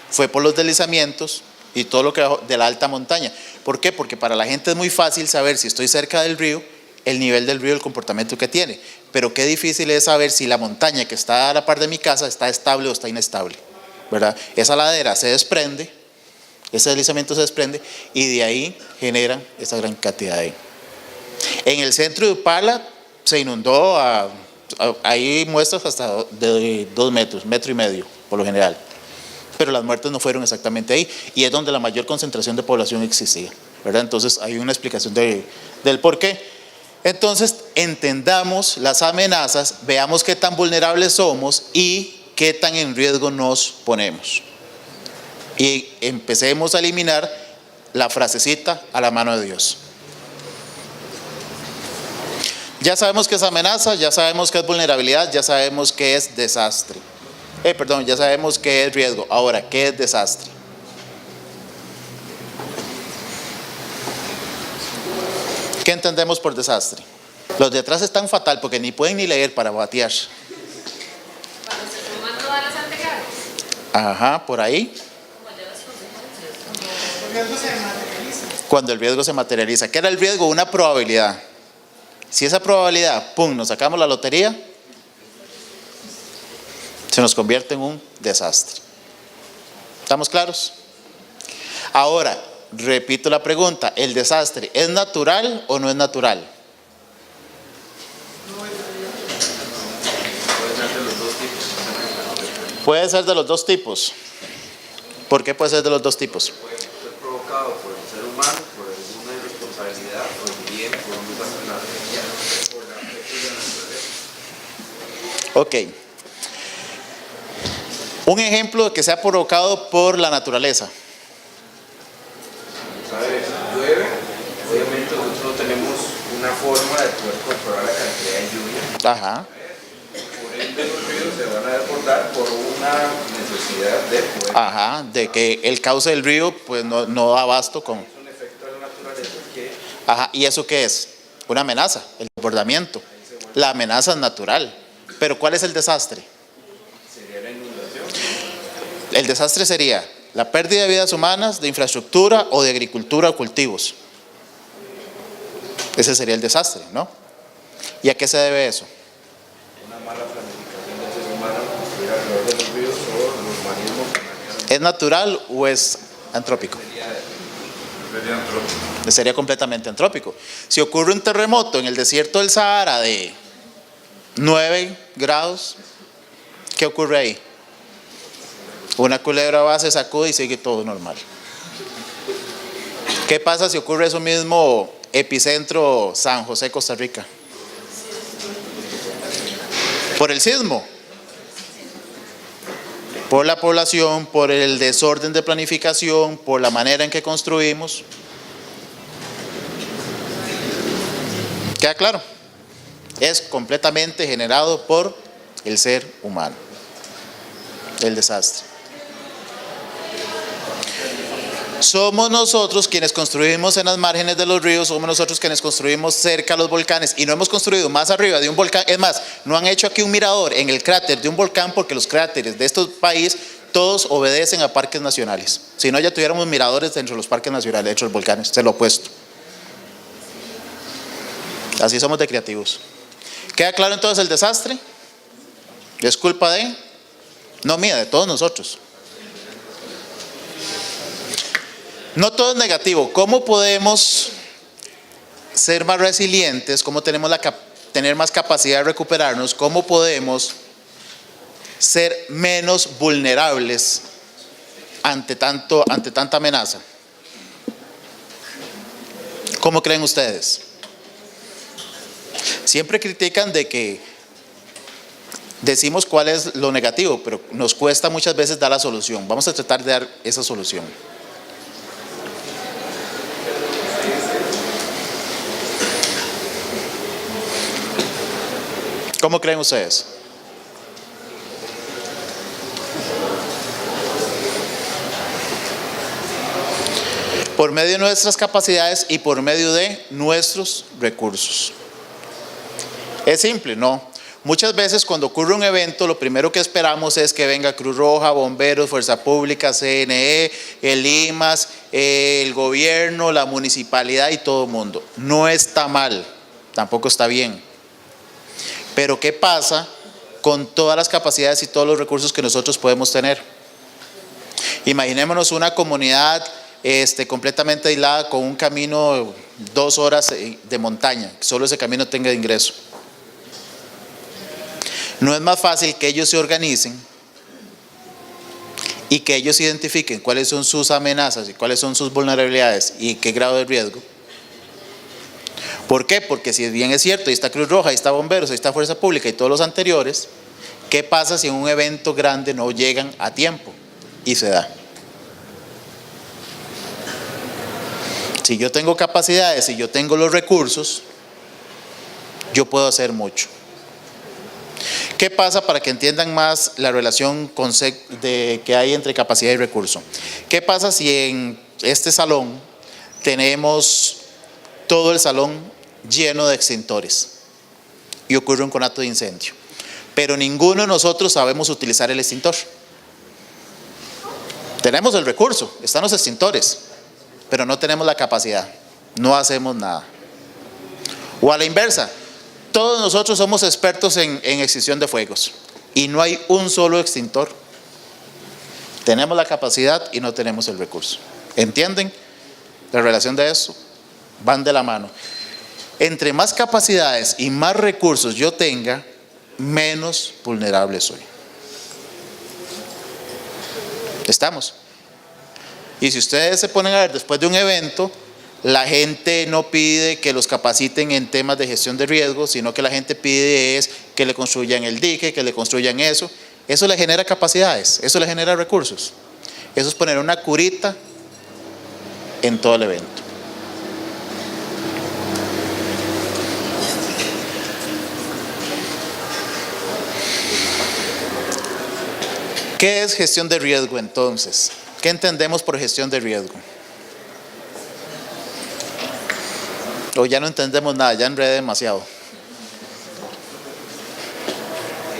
fue por los deslizamientos y todo lo que bajó de la alta montaña. ¿Por qué? Porque para la gente es muy fácil saber si estoy cerca del río, el nivel del río, el comportamiento que tiene. Pero qué difícil es saber si la montaña que está a la par de mi casa está estable o está inestable, ¿verdad? Esa ladera se desprende, ese deslizamiento se desprende y de ahí genera esa gran cantidad de ahí. En el centro de Upala se inundó hay muestras hasta de 2 metros, 1,5 metros por lo general. Pero las muertes no fueron exactamente ahí y es donde la mayor concentración de población existía, ¿verdad? Entonces hay una explicación del por qué. Entonces entendamos las amenazas, veamos qué tan vulnerables somos y qué tan en riesgo nos ponemos. Y empecemos a eliminar la frasecita a la mano de Dios. Ya sabemos que es amenaza, ya sabemos que es vulnerabilidad, ya sabemos que es desastre. Ya sabemos que es riesgo. Ahora, ¿qué es desastre? ¿Qué entendemos por desastre? Los de atrás están fatal porque ni pueden ni leer para batear. Cuando se suman todas las anteriores. Ajá, por ahí. Cuando el riesgo se materializa. ¿Qué era el riesgo? Una probabilidad. Si esa probabilidad, pum, nos sacamos la lotería, se nos convierte en un desastre. ¿Estamos claros? Ahora, repito la pregunta, ¿el desastre es natural o no es natural? Puede ser de los dos tipos. ¿Por qué puede ser de los dos tipos? Puede ser provocado por el ser humano, por alguna irresponsabilidad, por el bien, por un desastre natural, por la afectos de la naturaleza. Ok. Un ejemplo que sea provocado por la naturaleza. ¿Sabes? Llueve, obviamente nosotros no tenemos una forma de poder controlar la cantidad de lluvia. Ajá. Por ende los ríos se van a desbordar por una necesidad de poder. Ajá, de que el cauce del río pues no da abasto con. Es un efecto de la naturaleza que. Ajá, ¿y eso qué es? Una amenaza, el desbordamiento. La amenaza es natural. Pero ¿cuál es el desastre? Sería la inundación. El desastre sería la pérdida de vidas humanas, de infraestructura o de agricultura o cultivos. Ese sería el desastre, ¿no? ¿Y a qué se debe eso? Una mala planificación del ser humano construir alrededor de los ríos o los urbanismos que manejan. ¿Es natural o es antrópico? Sería antrópico. Sería completamente antrópico. Si ocurre un terremoto en el desierto del Sahara de 9 grados, ¿qué ocurre ahí? Una culebra va, se sacude y sigue todo normal. ¿Qué pasa si ocurre eso mismo epicentro San José, Costa Rica? Por el sismo, por la población, por el desorden de planificación, por la manera en que construimos. ¿Queda claro? Es completamente generado por el ser humano, el desastre. Somos nosotros quienes construimos en las márgenes de los ríos, somos nosotros quienes construimos cerca a los volcanes y no hemos construido más arriba de un volcán. Es más, no han hecho aquí un mirador en el cráter de un volcán porque los cráteres de estos países todos obedecen a parques nacionales. Si no, ya tuviéramos miradores dentro de los parques nacionales, dentro de los volcanes, se lo opuesto. Así somos de creativos. ¿Queda claro entonces el desastre? ¿Es culpa de? No mía, de todos nosotros. No todo es negativo. ¿Cómo podemos ser más resilientes? ¿Cómo tenemos tener más capacidad de recuperarnos? ¿Cómo podemos ser menos vulnerables ante tanta amenaza? ¿Cómo creen ustedes? Siempre critican de que decimos cuál es lo negativo, pero nos cuesta muchas veces dar la solución. Vamos a tratar de dar esa solución. ¿Cómo creen ustedes? Por medio de nuestras capacidades y por medio de nuestros recursos. Es simple, ¿no? Muchas veces cuando ocurre un evento, lo primero que esperamos es que venga Cruz Roja, bomberos, Fuerza Pública, CNE, el IMAS, el gobierno, la municipalidad y todo el mundo. No está mal, tampoco está bien. Pero ¿qué pasa con todas las capacidades y todos los recursos que nosotros podemos tener? Imaginémonos una comunidad completamente aislada con un camino 2 horas de montaña, que solo ese camino tenga ingreso. ¿No es más fácil que ellos se organicen y que ellos identifiquen cuáles son sus amenazas y cuáles son sus vulnerabilidades y qué grado de riesgo? ¿Por qué? Porque si bien es cierto, ahí está Cruz Roja, ahí está Bomberos, ahí está Fuerza Pública y todos los anteriores, ¿qué pasa si en un evento grande no llegan a tiempo y se da? Si yo tengo capacidades, si yo tengo los recursos, yo puedo hacer mucho. ¿Qué pasa para que entiendan más la relación que hay entre capacidad y recurso? ¿Qué pasa si en este salón tenemos todo el salón lleno de extintores y ocurre un conato de incendio, pero ninguno de nosotros sabemos utilizar el extintor? Tenemos el recurso, están los extintores, pero no tenemos la capacidad, no hacemos nada. O a la inversa, todos nosotros somos expertos en extinción de fuegos y no hay un solo extintor. Tenemos la capacidad y no tenemos el recurso. ¿Entienden la relación de eso? Van de la mano. Entre más capacidades y más recursos yo tenga, menos vulnerable soy. ¿Estamos? Y si ustedes se ponen a ver después de un evento, la gente no pide que los capaciten en temas de gestión de riesgos, sino que la gente pide es que le construyan el dique, que le construyan eso. Eso le genera capacidades, eso le genera recursos. Eso es poner una curita en todo el evento. ¿Qué es gestión de riesgo entonces? ¿Qué entendemos por gestión de riesgo? O ya no entendemos nada, ya enredé demasiado.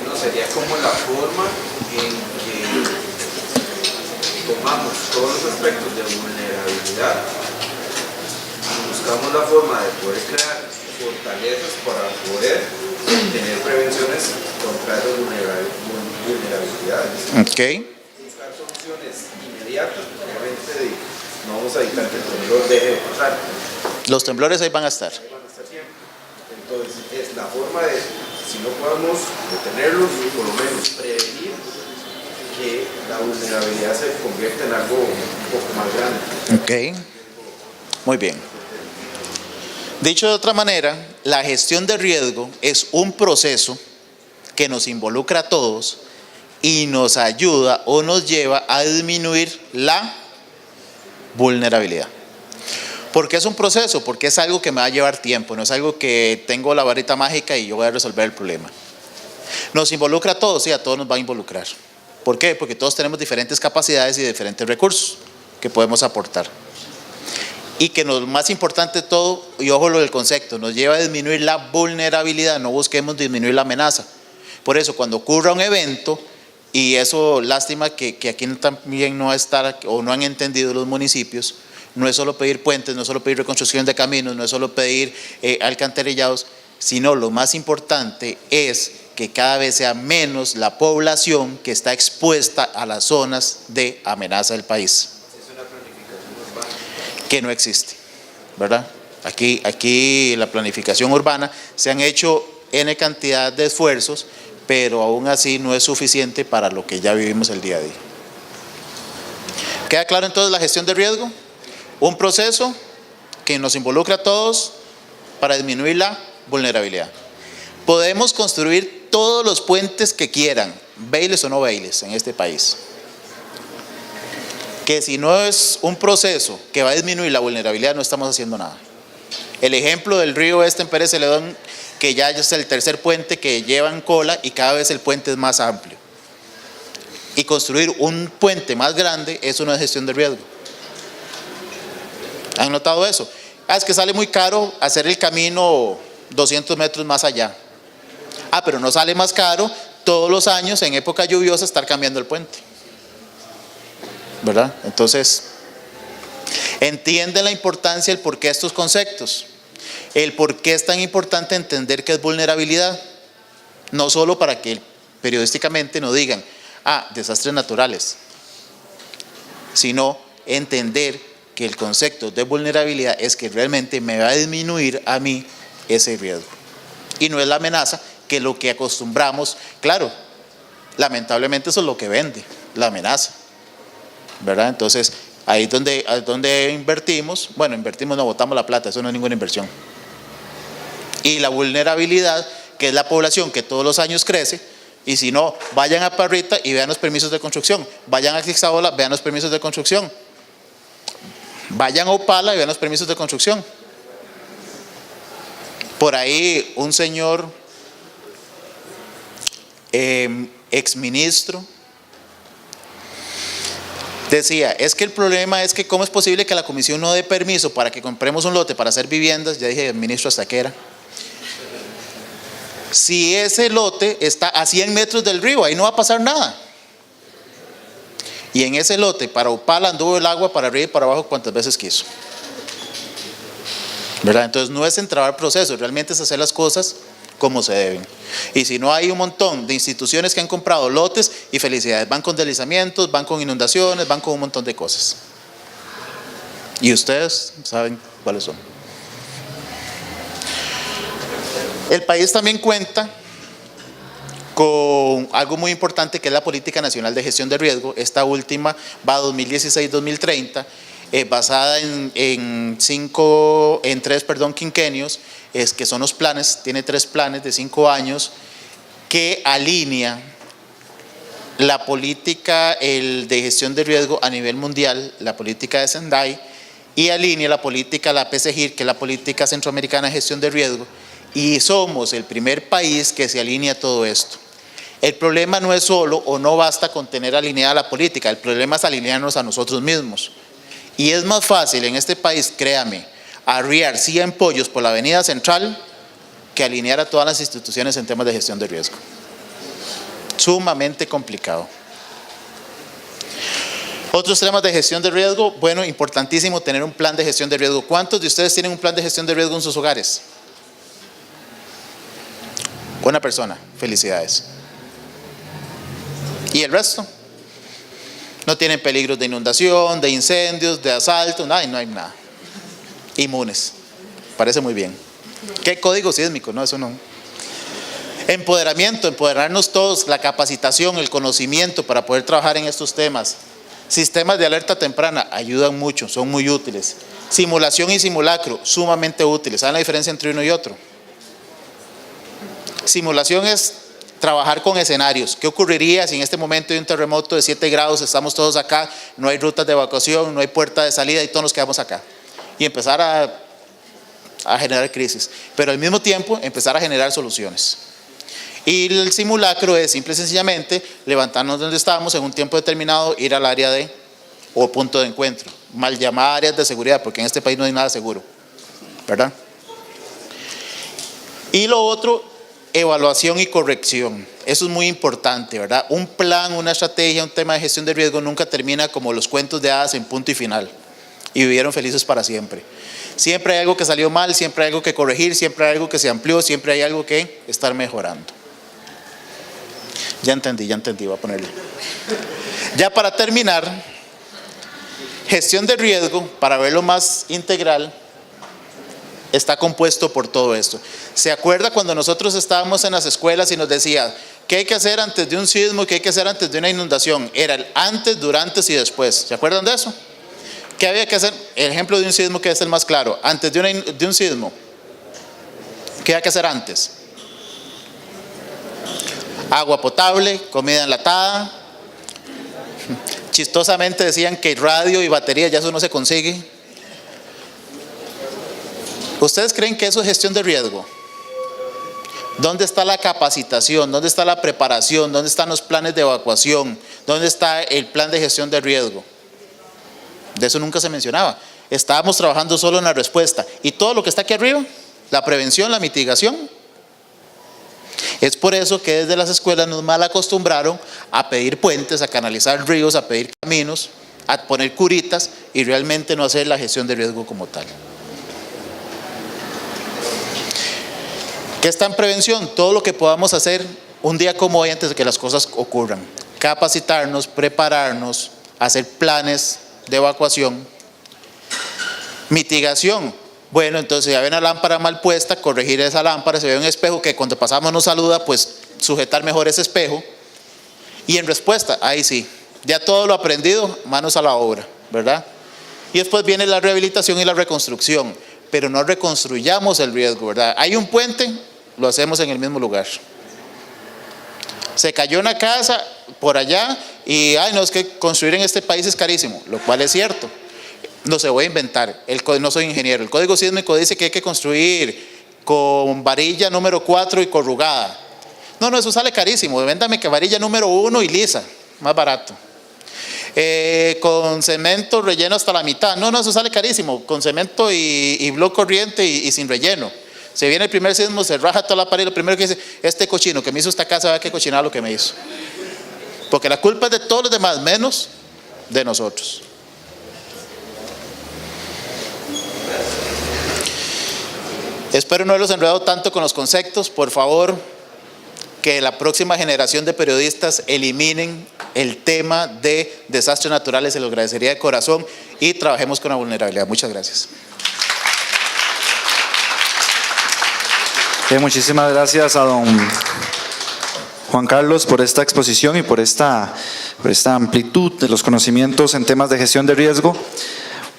No, sería como la forma en que tomamos todos los aspectos de vulnerabilidad y buscamos la forma de poder crear fortalezas para poder tener prevenciones contra esas vulnerabilidades. Ok. Buscar soluciones inmediatas, obviamente no vamos a evitar que el temblor deje de pasar. Los temblores ahí van a estar. Entonces es la forma de, si no podemos detenerlos, por lo menos prevenir que la vulnerabilidad se convierta en algo un poco más grande. Ok, muy bien. Dicho de otra manera, la gestión de riesgo es un proceso que nos involucra a todos y nos ayuda o nos lleva a disminuir la vulnerabilidad. ¿Por qué es un proceso? Porque es algo que me va a llevar tiempo, no es algo que tengo la varita mágica y yo voy a resolver el problema. Nos involucra a todos, sí, a todos nos va a involucrar. ¿Por qué? Porque todos tenemos diferentes capacidades y diferentes recursos que podemos aportar. Y que lo más importante de todo, y ojo lo del concepto, nos lleva a disminuir la vulnerabilidad, no busquemos disminuir la amenaza. Por eso cuando ocurra un evento, y eso lástima que aquí también no está o no han entendido los municipios, no es solo pedir puentes, no es solo pedir reconstrucción de caminos, no es solo pedir alcantarillados, sino lo más importante es que cada vez sea menos la población que está expuesta a las zonas de amenaza del país. Que no existe, ¿verdad? Aquí la planificación urbana se han hecho N cantidad de esfuerzos, pero aún así no es suficiente para lo que ya vivimos el día a día. ¿Queda claro entonces la gestión de riesgo? Un proceso que nos involucra a todos para disminuir la vulnerabilidad. Podemos construir todos los puentes que quieran, bailes o no bailes, en este país. Que si no es un proceso que va a disminuir la vulnerabilidad, no estamos haciendo nada. El ejemplo del río en Pérez Celedón, que ya es el tercer puente que lleva en cola y cada vez el puente es más amplio. Y construir un puente más grande, eso no es gestión de riesgo. ¿Han notado eso? Es que sale muy caro hacer el camino 200 metros más allá. Pero no sale más caro todos los años en época lluviosa estar cambiando el puente, ¿verdad? Entonces, entienden la importancia, el porqué de estos conceptos, el por qué es tan importante entender qué es vulnerabilidad, no solo para que periodísticamente no digan, desastres naturales, sino entender que el concepto de vulnerabilidad es que realmente me va a disminuir a mí ese riesgo. Y no es la amenaza, que lo que acostumbramos, claro, lamentablemente eso es lo que vende, la amenaza, ¿verdad? Entonces, ahí es donde invertimos, no botamos la plata, eso no es ninguna inversión. Y la vulnerabilidad, que es la población que todos los años crece, y si no, vayan a Parrita y vean los permisos de construcción, vayan a Quixabola, vean los permisos de construcción, vayan a Opala y vean los permisos de construcción. Por ahí un señor exministro decía, es que el problema es que cómo es posible que la comisión no dé permiso para que compremos un lote para hacer viviendas. Ya dije, ministro, hasta qué era. Si ese lote está a 100 metros del río, ahí no va a pasar nada. Y en ese lote, para Opala anduvo el agua para arriba y para abajo cuantas veces quiso, ¿verdad? Entonces no es entrabar procesos, realmente es hacer las cosas como se deben. Y si no, hay un montón de instituciones que han comprado lotes y felicidades, van con deslizamientos, van con inundaciones, van con un montón de cosas. Y ustedes saben cuáles son. El país también cuenta con algo muy importante que es la Política Nacional de Gestión de Riesgo. Esta última va a 2016-2030, basada en tres quinquenios, que son los planes, tiene 3 planes de 5 años que alinea la política de gestión de riesgo a nivel mundial, la política de Sendai, y alinea la política, la PCGIR, que es la política centroamericana de gestión de riesgo, y somos el primer país que se alinea a todo esto. El problema no es solo o no basta con tener alineada la política, el problema es alinearnos a nosotros mismos. Y es más fácil en este país, créame, arriar 100 pollos por la avenida central que alinear a todas las instituciones en temas de gestión de riesgo. Sumamente complicado. Otros temas de gestión de riesgo, importantísimo tener un plan de gestión de riesgo. ¿Cuántos de ustedes tienen un plan de gestión de riesgo en sus hogares? Una persona, felicidades. ¿Y el resto? No tienen peligros de inundación, de incendios, de asalto, no hay nada. Inmunes, parece muy bien. ¿Qué código sísmico? No, eso no. Empoderamiento, empoderarnos todos, la capacitación, el conocimiento para poder trabajar en estos temas. Sistemas de alerta temprana ayudan mucho, son muy útiles. Simulación y simulacro, sumamente útiles. ¿Saben la diferencia entre uno y otro? Simulación es trabajar con escenarios. ¿Qué ocurriría si en este momento hay un terremoto de 7 grados, estamos todos acá, no hay rutas de evacuación, no hay puerta de salida y todos nos quedamos acá? Y empezar a generar crisis, pero al mismo tiempo empezar a generar soluciones. Y el simulacro es simple y sencillamente levantarnos donde estábamos en un tiempo determinado, ir al área o punto de encuentro, mal llamadas áreas de seguridad, porque en este país no hay nada seguro, ¿verdad? Y lo otro, evaluación y corrección. Eso es muy importante, ¿verdad? Un plan, una estrategia, un tema de gestión de riesgo nunca termina como los cuentos de hadas en punto y final. Y vivieron felices para siempre. Siempre hay algo que salió mal, siempre hay algo que corregir, siempre hay algo que se amplió, siempre hay algo que estar mejorando. Ya entendí, voy a ponerle. Ya para terminar, gestión de riesgo, para verlo más integral, está compuesto por todo esto. ¿Se acuerda cuando nosotros estábamos en las escuelas y nos decía qué hay que hacer antes de un sismo, qué hay que hacer antes de una inundación? Era el antes, durante y después. ¿Se acuerdan de eso? ¿Qué había que hacer? El ejemplo de un sismo que es el más claro. Antes de un sismo, ¿qué hay que hacer antes? Agua potable, comida enlatada. Chistosamente decían que radio y batería ya eso no se consigue. ¿Ustedes creen que eso es gestión de riesgo? ¿Dónde está la capacitación? ¿Dónde está la preparación? ¿Dónde están los planes de evacuación? ¿Dónde está el plan de gestión de riesgo? De eso nunca se mencionaba. Estábamos trabajando solo en la respuesta. ¿Y todo lo que está aquí arriba? La prevención, la mitigación. Es por eso que desde las escuelas nos mal acostumbraron a pedir puentes, a canalizar ríos, a pedir caminos, a poner curitas y realmente no hacer la gestión de riesgo como tal. ¿Qué está en prevención? Todo lo que podamos hacer un día como hoy antes de que las cosas ocurran. Capacitarnos, prepararnos, hacer planes de evacuación. Mitigación. Bueno, entonces ya ve una lámpara mal puesta, corregir esa lámpara, se ve un espejo que cuando pasamos nos saluda, pues sujetar mejor ese espejo. Y en respuesta, ahí sí, ya todo lo aprendido, manos a la obra, ¿verdad? Y después viene la rehabilitación y la reconstrucción, pero no reconstruyamos el riesgo, ¿verdad? Hay un puente, lo hacemos en el mismo lugar. Se cayó una casa por allá y, ay, no, es que construir en este país es carísimo, lo cual es cierto. No se voy a inventar, no soy ingeniero. El código sísmico dice que hay que construir con varilla número 4 y corrugada. No, eso sale carísimo. Véndame que varilla número 1 y lisa, más barato. Con cemento relleno hasta la mitad. No, eso sale carísimo. Con cemento y bloque corriente y sin relleno. Se viene el primer sismo, se raja toda la pared. Lo primero que dice, este cochino que me hizo esta casa, vea qué cochinada lo que me hizo. Porque la culpa es de todos los demás, menos de nosotros. Espero no haberlos enredado tanto con los conceptos. Por favor, que la próxima generación de periodistas eliminen el tema de desastres naturales. Se lo agradecería de corazón y trabajemos con la vulnerabilidad. Muchas gracias. Muchísimas gracias a don Juan Carlos por esta exposición y por esta amplitud de los conocimientos en temas de gestión de riesgo.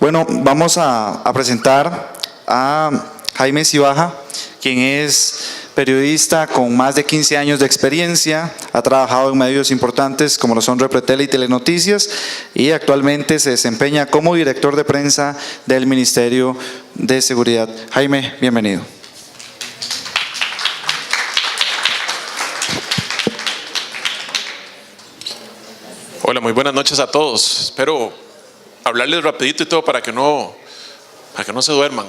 Bueno, vamos a presentar a Jaime Cibaja, quien es periodista con más de 15 años de experiencia, ha trabajado en medios importantes como lo son Repretel y Telenoticias y actualmente se desempeña como director de prensa del Ministerio de Seguridad. Jaime, bienvenido. Hola, muy buenas noches a todos. Espero hablarles rapidito y todo para que no se duerman.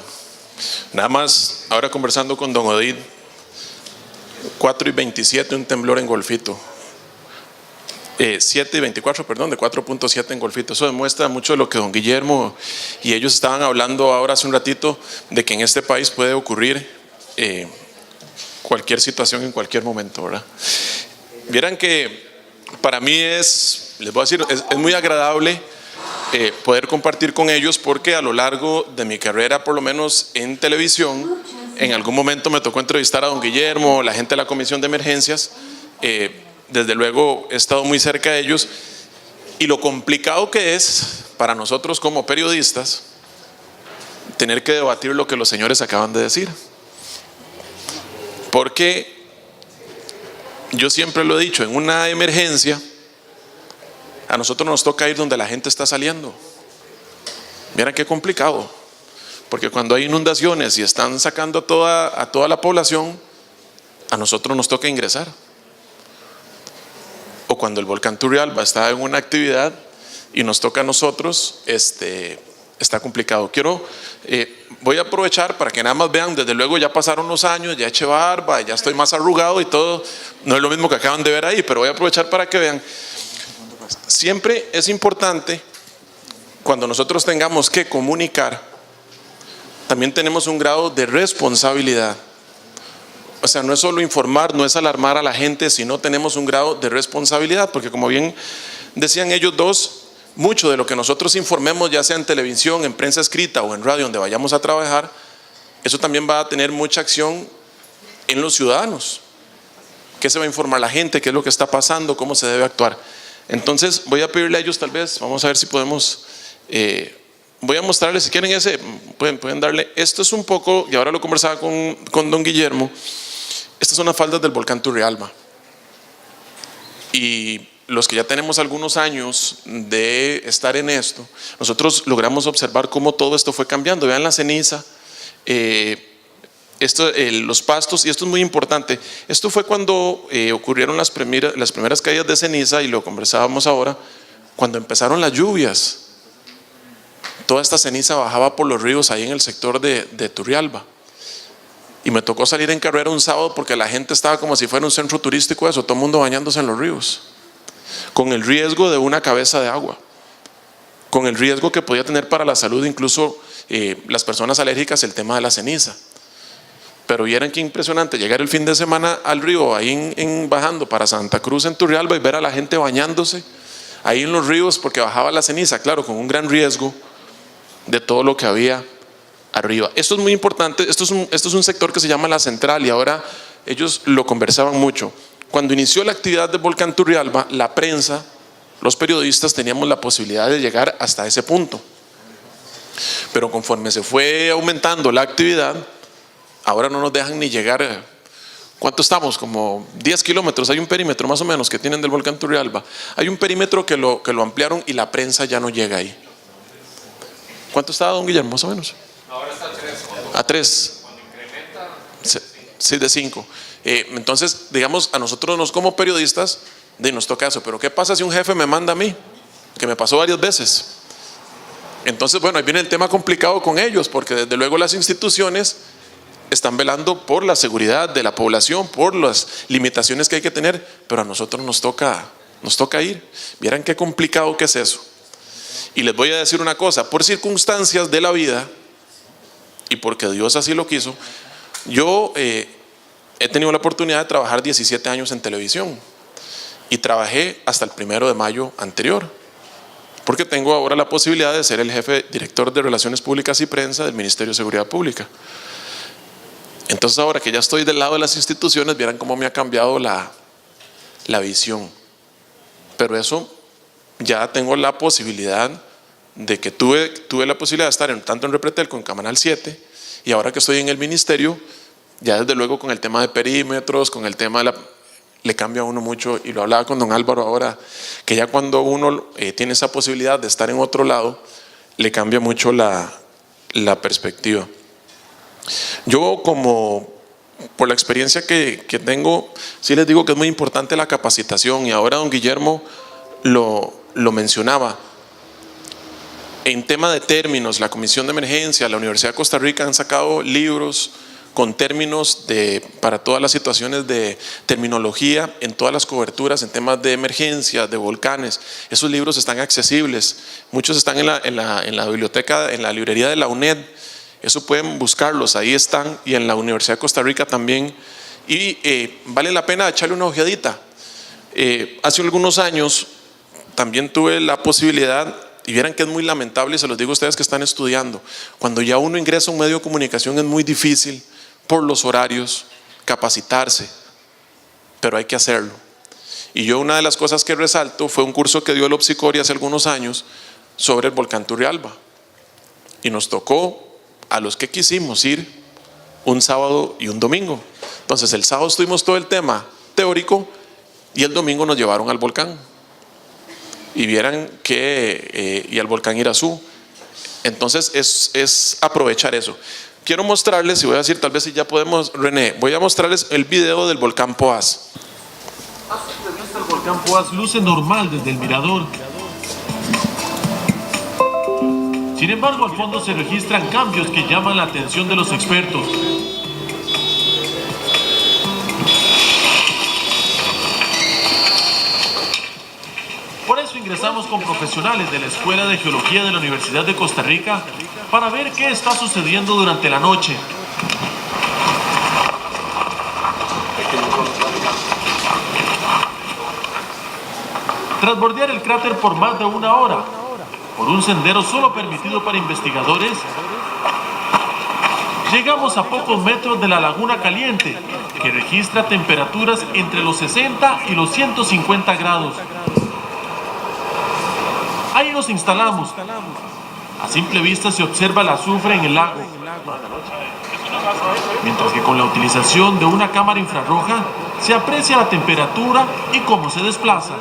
Nada más, ahora conversando con don Odid, 4:27 un temblor en Golfito. 7:24, perdón, de 4.7 en Golfito. Eso demuestra mucho de lo que don Guillermo y ellos estaban hablando ahora hace un ratito, de que en este país puede ocurrir cualquier situación en cualquier momento, ¿verdad? Vieran que para mí les voy a decir, es muy agradable poder compartir con ellos, porque a lo largo de mi carrera, por lo menos en televisión, En algún momento me tocó entrevistar a don Guillermo, la gente de la Comisión de Emergencias. Desde luego he estado muy cerca de ellos. Y lo complicado que es para nosotros como periodistas tener que debatir lo que los señores acaban de decir. Porque yo siempre lo he dicho, en una emergencia a nosotros nos toca ir donde la gente está saliendo. Miren qué complicado, porque cuando hay inundaciones y están sacando a toda la población, a nosotros nos toca ingresar. O cuando el volcán Turrialba está en una actividad y nos toca a nosotros, está complicado. Voy a aprovechar para que nada más vean, desde luego ya pasaron los años, ya eché barba, ya estoy más arrugado y todo, no es lo mismo que acaban de ver ahí, pero voy a aprovechar para que vean. Siempre es importante, cuando nosotros tengamos que comunicar, también tenemos un grado de responsabilidad. O sea, no es solo informar, no es alarmar a la gente, sino tenemos un grado de responsabilidad, porque como bien decían ellos dos, mucho de lo que nosotros informemos, ya sea en televisión, en prensa escrita o en radio, donde vayamos a trabajar, eso también va a tener mucha acción en los ciudadanos. ¿Qué se va a informar la gente? ¿Qué es lo que está pasando? ¿Cómo se debe actuar? Entonces voy a pedirle a ellos, tal vez, vamos a ver si podemos, voy a mostrarles, si quieren pueden darle, esto es un poco, y ahora lo conversaba con don Guillermo, estas son las faldas del volcán Turrialba. Y los que ya tenemos algunos años de estar en esto, nosotros logramos observar cómo todo esto fue cambiando. Vean la ceniza, los pastos, y esto es muy importante. Esto fue cuando ocurrieron las primeras caídas de ceniza, y lo conversábamos ahora, cuando empezaron las lluvias. Toda esta ceniza bajaba por los ríos ahí en el sector de Turrialba. Y me tocó salir en carrera un sábado porque la gente estaba como si fuera un centro turístico, eso, todo el mundo bañándose en los ríos, con el riesgo de una cabeza de agua, con el riesgo que podía tener para la salud incluso las personas alérgicas el tema de la ceniza. Pero vieran qué impresionante llegar el fin de semana al río, ahí bajando para Santa Cruz en Turrialba, y ver a la gente bañándose ahí en los ríos porque bajaba la ceniza, claro, con un gran riesgo de todo lo que había arriba. Esto es muy importante. Esto es un sector que se llama La Central, y ahora ellos lo conversaban mucho. Cuando inició la actividad del volcán Turrialba, la prensa, los periodistas teníamos la posibilidad de llegar hasta ese punto, pero conforme se fue aumentando la actividad, ahora no nos dejan ni llegar. ¿Cuánto estamos? Como 10 kilómetros. Hay un perímetro más o menos que tienen del volcán Turrialba. Hay un perímetro que lo ampliaron y la prensa ya no llega ahí. ¿Cuánto está, don Guillermo, más o menos? Ahora está a 3. A 3. Cuando incrementa, Sí, de 5. Entonces, digamos, a nosotros como periodistas nos toca eso. Pero ¿qué pasa si un jefe me manda a mí? Que me pasó varias veces. Entonces, bueno, ahí viene el tema complicado con ellos, porque desde luego las instituciones están velando por la seguridad de la población, por las limitaciones que hay que tener, pero a nosotros nos toca ir. Vieran qué complicado que es eso. Y les voy a decir una cosa, por circunstancias de la vida y porque Dios así lo quiso, yo he tenido la oportunidad de trabajar 17 años en televisión, y trabajé hasta el 1 de mayo anterior, porque tengo ahora la posibilidad de ser el jefe director de Relaciones Públicas y Prensa del Ministerio de Seguridad Pública. Entonces, ahora que ya estoy del lado de las instituciones, vieran cómo me ha cambiado la visión. Pero eso, ya tengo la posibilidad de que tuve la posibilidad de estar tanto en Repretel como en Canal 7, y ahora que estoy en el ministerio, ya desde luego con el tema de perímetros, con el tema le cambia a uno mucho. Y lo hablaba con don Álvaro ahora, que ya cuando uno tiene esa posibilidad de estar en otro lado, le cambia mucho la perspectiva. Yo, como por la experiencia que tengo, sí les digo que es muy importante la capacitación, y ahora don Guillermo lo mencionaba. En tema de términos, la Comisión de Emergencia, la Universidad de Costa Rica han sacado libros con términos para todas las situaciones de terminología, en todas las coberturas, en temas de emergencia, de volcanes. Esos libros están accesibles, muchos están en la biblioteca, en la librería de la UNED. Eso pueden buscarlos, ahí están, y en la Universidad de Costa Rica también. Y vale la pena echarle una ojeadita. Hace algunos años también tuve la posibilidad, y vieran que es muy lamentable, y se los digo a ustedes que están estudiando, cuando ya uno ingresa a un medio de comunicación es muy difícil por los horarios, capacitarse, pero hay que hacerlo. Y yo una de las cosas que resalto fue un curso que dio el Opsicori hace algunos años sobre el volcán Turrialba. Y nos tocó a los que quisimos ir un sábado y un domingo. Entonces el sábado estuvimos todo el tema teórico y el domingo nos llevaron al volcán. Y vieran que, y al volcán Irazú. Entonces es aprovechar eso. Quiero mostrarles, y voy a decir, tal vez si ya podemos, René, voy a mostrarles el video del volcán Poás. A simple vista el volcán Poás luce normal desde el mirador. Sin embargo, al fondo se registran cambios que llaman la atención de los expertos. Por eso ingresamos con profesionales de la Escuela de Geología de la Universidad de Costa Rica para ver qué está sucediendo durante la noche. Tras bordear el cráter por más de una hora, por un sendero solo permitido para investigadores, llegamos a pocos metros de la Laguna Caliente, que registra temperaturas entre los 60 y los 150 grados. Ahí nos instalamos. A simple vista se observa el azufre en el lago, mientras que con la utilización de una cámara infrarroja se aprecia la temperatura y cómo se desplaza.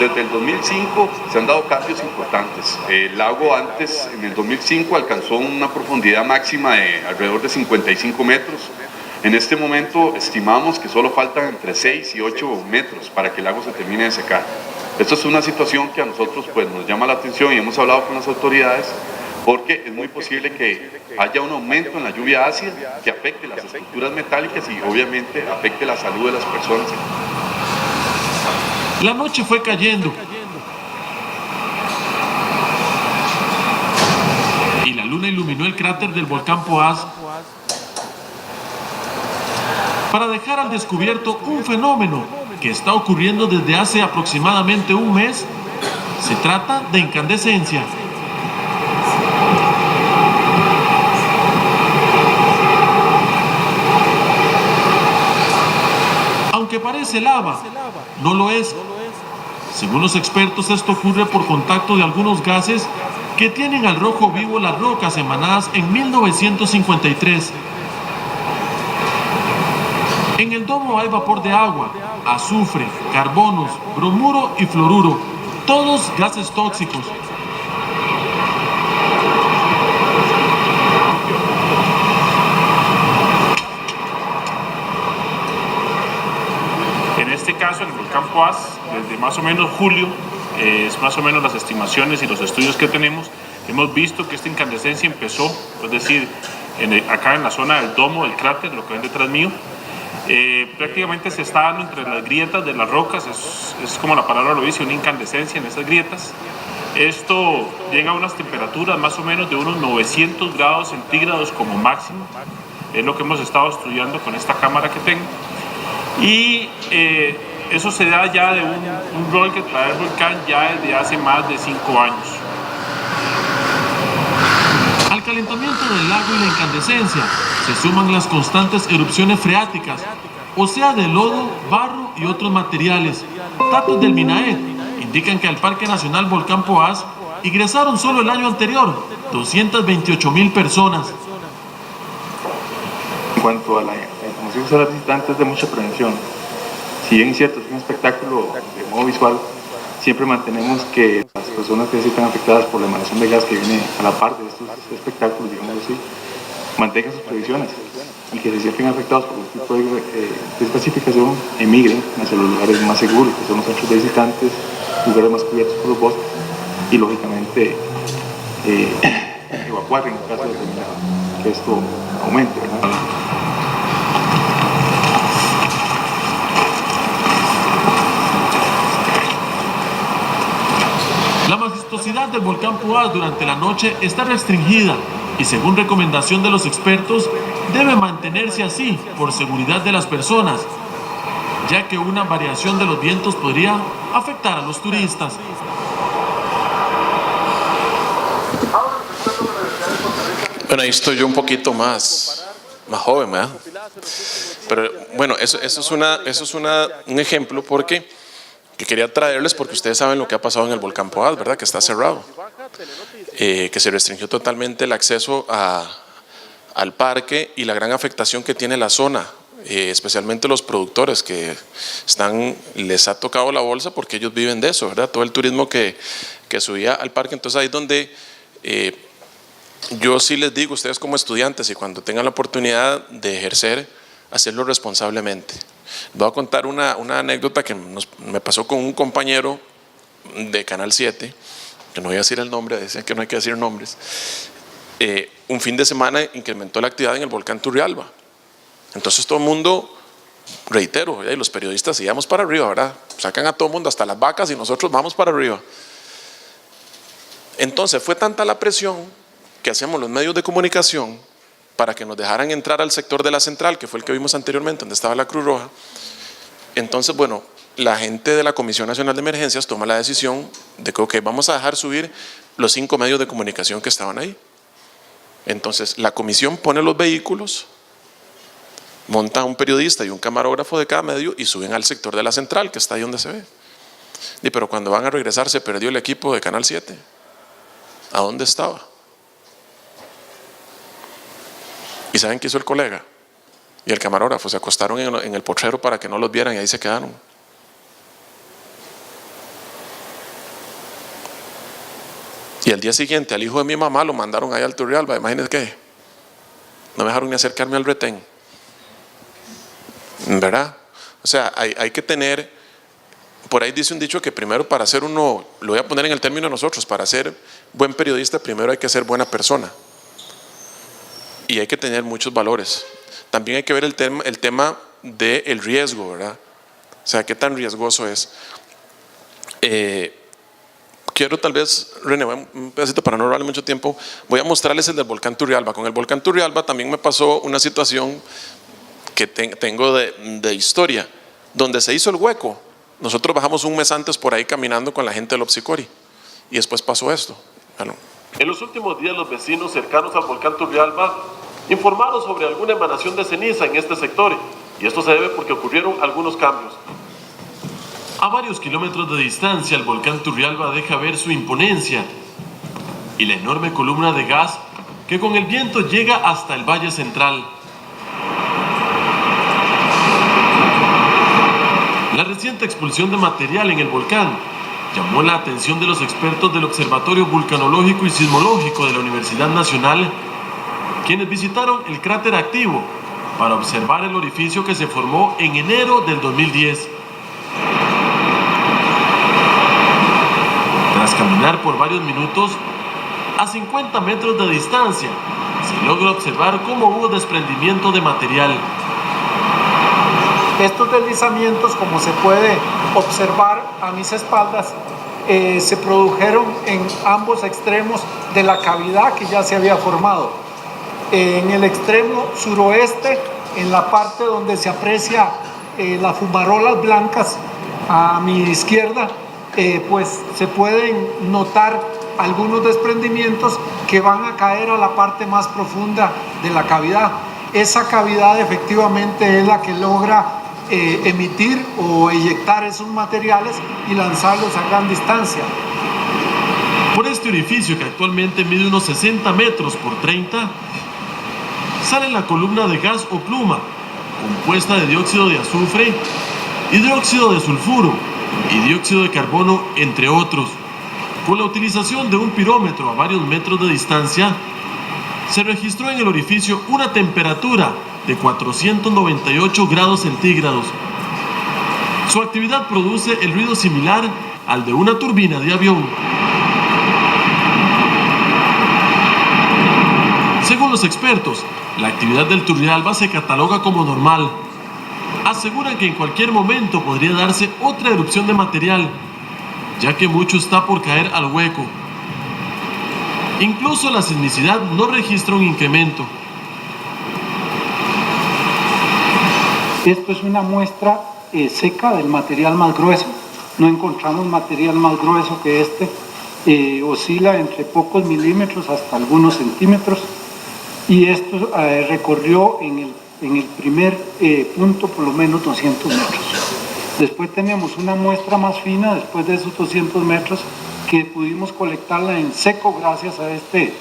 Desde el 2005 se han dado cambios importantes. El lago antes, en el 2005, alcanzó una profundidad máxima de alrededor de 55 metros. En este momento estimamos que solo faltan entre 6 y 8 metros para que el lago se termine de secar. Esto es una situación que a nosotros pues, nos llama la atención y hemos hablado con las autoridades porque es muy posible que haya un aumento en la lluvia ácida que afecte las estructuras metálicas y obviamente afecte la salud de las personas. La noche fue cayendo y la luna iluminó el cráter del volcán Poás para dejar al descubierto un fenómeno que está ocurriendo desde hace aproximadamente un mes. Se trata de incandescencia. Aunque parece lava, no lo es. Según los expertos, esto ocurre por contacto de algunos gases que tienen al rojo vivo las rocas emanadas en 1953. En el domo hay vapor de agua, azufre, carbonos, bromuro y fluoruro, todos gases tóxicos. En este caso, en el volcán Poás, desde más o menos julio, es más o menos las estimaciones y los estudios que tenemos, hemos visto que esta incandescencia empezó, es decir, acá en la zona del domo del cráter, lo que ven detrás mío, prácticamente se está dando entre las grietas de las rocas, es como la palabra lo dice, una incandescencia en esas grietas. Esto llega a unas temperaturas más o menos de unos 900 grados centígrados como máximo, es lo que hemos estado estudiando con esta cámara que tengo. Y eso se da ya de un rol que trae el volcán ya desde hace más de 5 años. Al calentamiento del lago y la incandescencia se suman las constantes erupciones freáticas, o sea de lodo, barro y otros materiales. Datos del MINAET indican que al Parque Nacional Volcán Poás ingresaron solo el año anterior 228,000 personas. En cuanto a la información que se da a los visitantes, es de mucha prevención. Si bien es cierto, es un espectáculo de modo visual, siempre mantenemos que las personas que se sientan afectadas por la emanación de gas que viene a la par de estos espectáculos, digamos así, mantengan sus previsiones y que se sienten afectados por un tipo de especificación, emigren hacia los lugares más seguros, que son los centros de visitantes, lugares más cubiertos por los bosques y lógicamente evacuar en caso determinado que esto aumente, ¿verdad? La majestuosidad del volcán Poás durante la noche está restringida y según recomendación de los expertos debe mantenerse así por seguridad de las personas, ya que una variación de los vientos podría afectar a los turistas. Ahora, representando la Universidad de Costa Bueno, ahí estoy yo un poquito más joven, ¿verdad? Pero bueno, eso es un ejemplo porque que quería traerles, porque ustedes saben lo que ha pasado en el volcán Poás, ¿verdad? Que está cerrado, que se restringió totalmente el acceso al parque y la gran afectación que tiene la zona, especialmente los productores que les ha tocado la bolsa porque ellos viven de eso, ¿verdad? Todo el turismo que subía al parque. Entonces ahí es donde yo sí les digo, ustedes como estudiantes, y cuando tengan la oportunidad de ejercer, hacerlo responsablemente. Voy a contar una anécdota que me pasó con un compañero de Canal 7, que no voy a decir el nombre, decían que no hay que decir nombres. Un fin de semana incrementó la actividad en el volcán Turrialba. Entonces todo el mundo, reitero, y los periodistas íbamos para arriba, ¿verdad? Sacan a todo el mundo, hasta las vacas, y nosotros vamos para arriba. Entonces fue tanta la presión que hacíamos los medios de comunicación para que nos dejaran entrar al sector de la central, que fue el que vimos anteriormente, donde estaba la Cruz Roja. Entonces, bueno, la gente de la Comisión Nacional de Emergencias toma la decisión de que, ok, vamos a dejar subir los 5 medios de comunicación que estaban ahí. Entonces, la comisión pone los vehículos, monta un periodista y un camarógrafo de cada medio y suben al sector de la central, que está ahí donde se ve. Pero cuando van a regresar se perdió el equipo de Canal 7. ¿A dónde estaba? ¿Y saben qué hizo el colega? Y el camarógrafo se acostaron en el potrero para que no los vieran y ahí se quedaron. Y al día siguiente al hijo de mi mamá lo mandaron ahí al Turrialba. Imagínense qué. No me dejaron ni acercarme al retén. ¿Verdad? O sea, hay que tener, por ahí dice un dicho que primero para ser uno, lo voy a poner en el término de nosotros, para ser buen periodista primero hay que ser buena persona. Y hay que tener muchos valores. También hay que ver el tema del riesgo, ¿verdad? O sea, ¿qué tan riesgoso es? Quiero tal vez, René, un pedacito para no robarle mucho tiempo, voy a mostrarles el del volcán Turrialba. Con el volcán Turrialba también me pasó una situación que tengo de historia, donde se hizo el hueco. Nosotros bajamos un mes antes por ahí caminando con la gente del Opsicori y después pasó esto. Bueno. En los últimos días los vecinos cercanos al volcán Turrialba informaron sobre alguna emanación de ceniza en este sector y esto se debe porque ocurrieron algunos cambios. A varios kilómetros de distancia el volcán Turrialba deja ver su imponencia y la enorme columna de gas que con el viento llega hasta el valle central. La reciente expulsión de material en el volcán llamó la atención de los expertos del Observatorio Vulcanológico y Sismológico de la Universidad Nacional, quienes visitaron el cráter activo para observar el orificio que se formó en enero del 2010. Tras caminar por varios minutos, a 50 metros de distancia, se logra observar cómo hubo desprendimiento de material. Estos deslizamientos, como se puede observar a mis espaldas, se produjeron en ambos extremos de la cavidad que ya se había formado. En el extremo suroeste, en la parte donde se aprecia las fumarolas blancas a mi izquierda, pues se pueden notar algunos desprendimientos que van a caer a la parte más profunda de la cavidad. Esa cavidad efectivamente es la que logra emitir o eyectar esos materiales y lanzarlos a gran distancia. Por este orificio, que actualmente mide unos 60 metros por 30, sale la columna de gas o pluma, compuesta de dióxido de azufre, hidróxido de sulfuro y dióxido de carbono, entre otros. Con la utilización de un pirómetro a varios metros de distancia, se registró en el orificio una temperatura de 498 grados centígrados. Su actividad produce el ruido similar al de una turbina de avión. Según los expertos, la actividad del Turrialba se cataloga como normal. Aseguran que en cualquier momento podría darse otra erupción de material, ya que mucho está por caer al hueco. Incluso la sismicidad no registra un incremento. Esto es una muestra seca del material más grueso. No encontramos material más grueso que este. Oscila entre pocos milímetros hasta algunos centímetros. y esto recorrió en el primer punto por lo menos 200 metros. Después tenemos una muestra más fina después de esos 200 metros que pudimos colectarla en seco gracias a este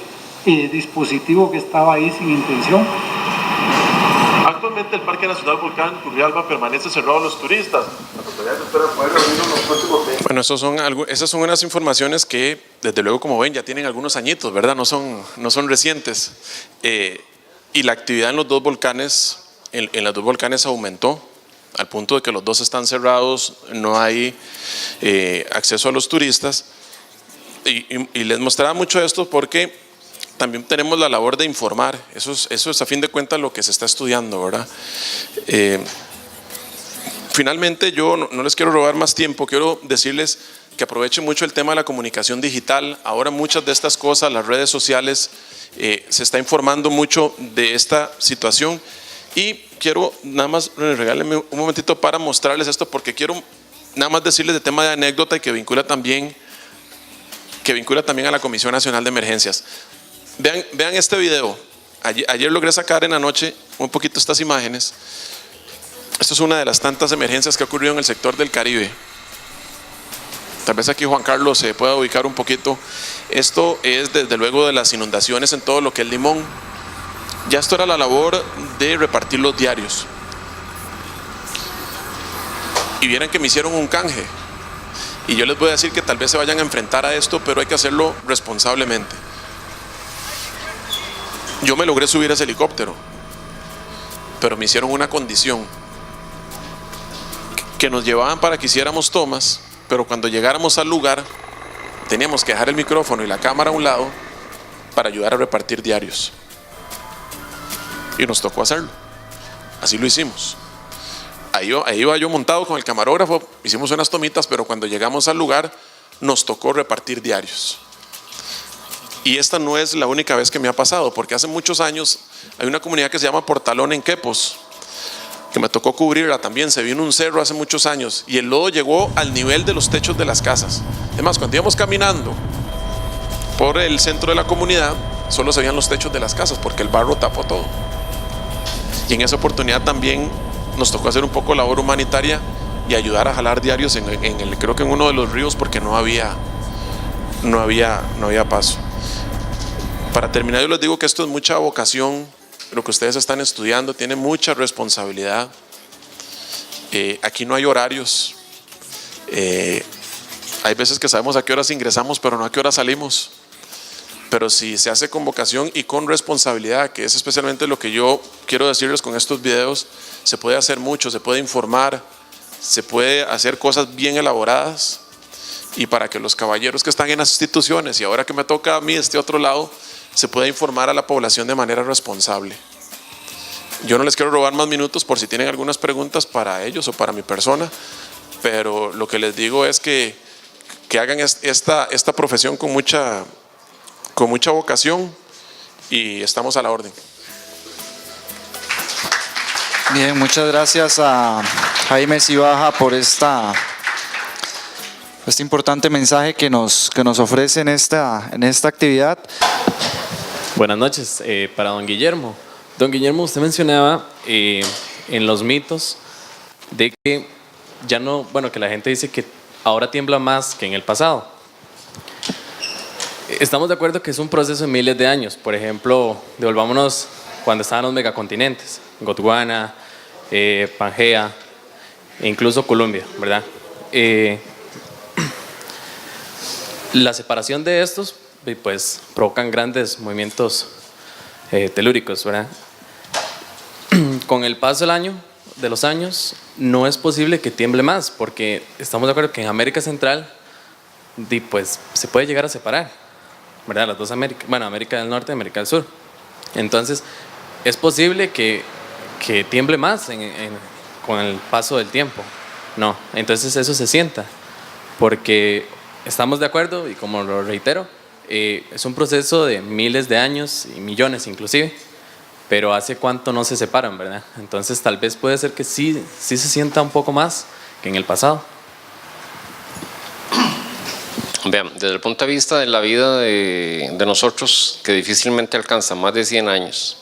dispositivo que estaba ahí sin intención. Actualmente el Parque Nacional Volcán Turrialba permanece cerrado a los turistas. Las autoridades esperan poder reunirnos los próximos meses. Bueno, esas son unas informaciones que, desde luego, como ven, ya tienen algunos añitos, ¿verdad? No son recientes. Y la actividad en los dos volcanes, en los dos volcanes aumentó, al punto de que los dos están cerrados, no hay acceso a los turistas. Y les mostraba mucho esto porque también tenemos la labor de informar. Eso es a fin de cuentas lo que se está estudiando, ¿verdad? Finalmente, yo no les quiero robar más tiempo, quiero decirles que aprovechen mucho el tema de la comunicación digital. Ahora muchas de estas cosas, las redes sociales, se está informando mucho de esta situación, y quiero nada más, regálenme un momentito para mostrarles esto, porque quiero nada más decirles de tema de anécdota y que vincula también a la Comisión Nacional de Emergencias. Vean este video. Ayer logré sacar en la noche un poquito estas imágenes. Esto es una de las tantas emergencias que ha ocurrido en el sector del Caribe. Tal vez aquí Juan Carlos se pueda ubicar un poquito. Esto es desde luego de las inundaciones en todo lo que es Limón. Ya esto era la labor de repartir los diarios. Y vieran que me hicieron un canje. Y yo les voy a decir que tal vez se vayan a enfrentar a esto, pero hay que hacerlo responsablemente. Yo me logré subir a ese helicóptero, pero me hicieron una condición, que nos llevaban para que hiciéramos tomas, pero cuando llegáramos al lugar teníamos que dejar el micrófono y la cámara a un lado para ayudar a repartir diarios. Y nos tocó hacerlo. Así lo hicimos. Ahí iba yo montado con el camarógrafo, hicimos unas tomitas, pero cuando llegamos al lugar nos tocó repartir diarios. Y esta no es la única vez que me ha pasado, porque hace muchos años hay una comunidad que se llama Portalón en Quepos, que me tocó cubrirla también. Se vino un cerro hace muchos años y el lodo llegó al nivel de los techos de las casas. Además, cuando íbamos caminando por el centro de la comunidad, solo se veían los techos de las casas porque el barro tapó todo. Y en esa oportunidad también nos tocó hacer un poco labor humanitaria y ayudar a jalar diarios creo que en uno de los ríos, porque no había paso. Para terminar, yo les digo que esto es mucha vocación. Lo que ustedes están estudiando tiene mucha responsabilidad. Aquí no hay horarios. Hay veces que sabemos a qué horas ingresamos, pero no a qué horas salimos. Pero si se hace con vocación y con responsabilidad, que es especialmente lo que yo quiero decirles con estos videos, se puede hacer mucho, se puede informar, se puede hacer cosas bien elaboradas. Y para que los caballeros que están en las instituciones, y ahora que me toca a mí este otro lado, se pueda informar a la población de manera responsable. Yo no les quiero robar más minutos por si tienen algunas preguntas para ellos o para mi persona, pero lo que les digo es que hagan esta profesión con mucha vocación, y estamos a la orden. Bien, muchas gracias a Jaime Cibaja por este importante mensaje que nos ofrece en esta actividad. Buenas noches. Para don Guillermo. Don Guillermo, usted mencionaba en los mitos de que ya no, que la gente dice que ahora tiembla más que en el pasado. Estamos de acuerdo que es un proceso de miles de años. Por ejemplo, devolvámonos cuando estaban los megacontinentes, Gondwana, Pangea, e incluso Colombia, ¿verdad? La separación de estos pues provocan grandes movimientos telúricos, ¿verdad? Con el paso de los años no es posible que tiemble más, porque estamos de acuerdo que en América Central pues se puede llegar a separar, ¿verdad? Las dos Américas, América del Norte y América del Sur. Entonces es posible que tiemble más con el paso del tiempo. No, entonces eso se sienta, porque estamos de acuerdo, y como lo reitero, es un proceso de miles de años y millones inclusive, pero ¿hace cuánto no se separan, verdad? Entonces tal vez puede ser que sí se sienta un poco más que en el pasado. Vean, desde el punto de vista de la vida de nosotros, que difícilmente alcanza más de 100 años,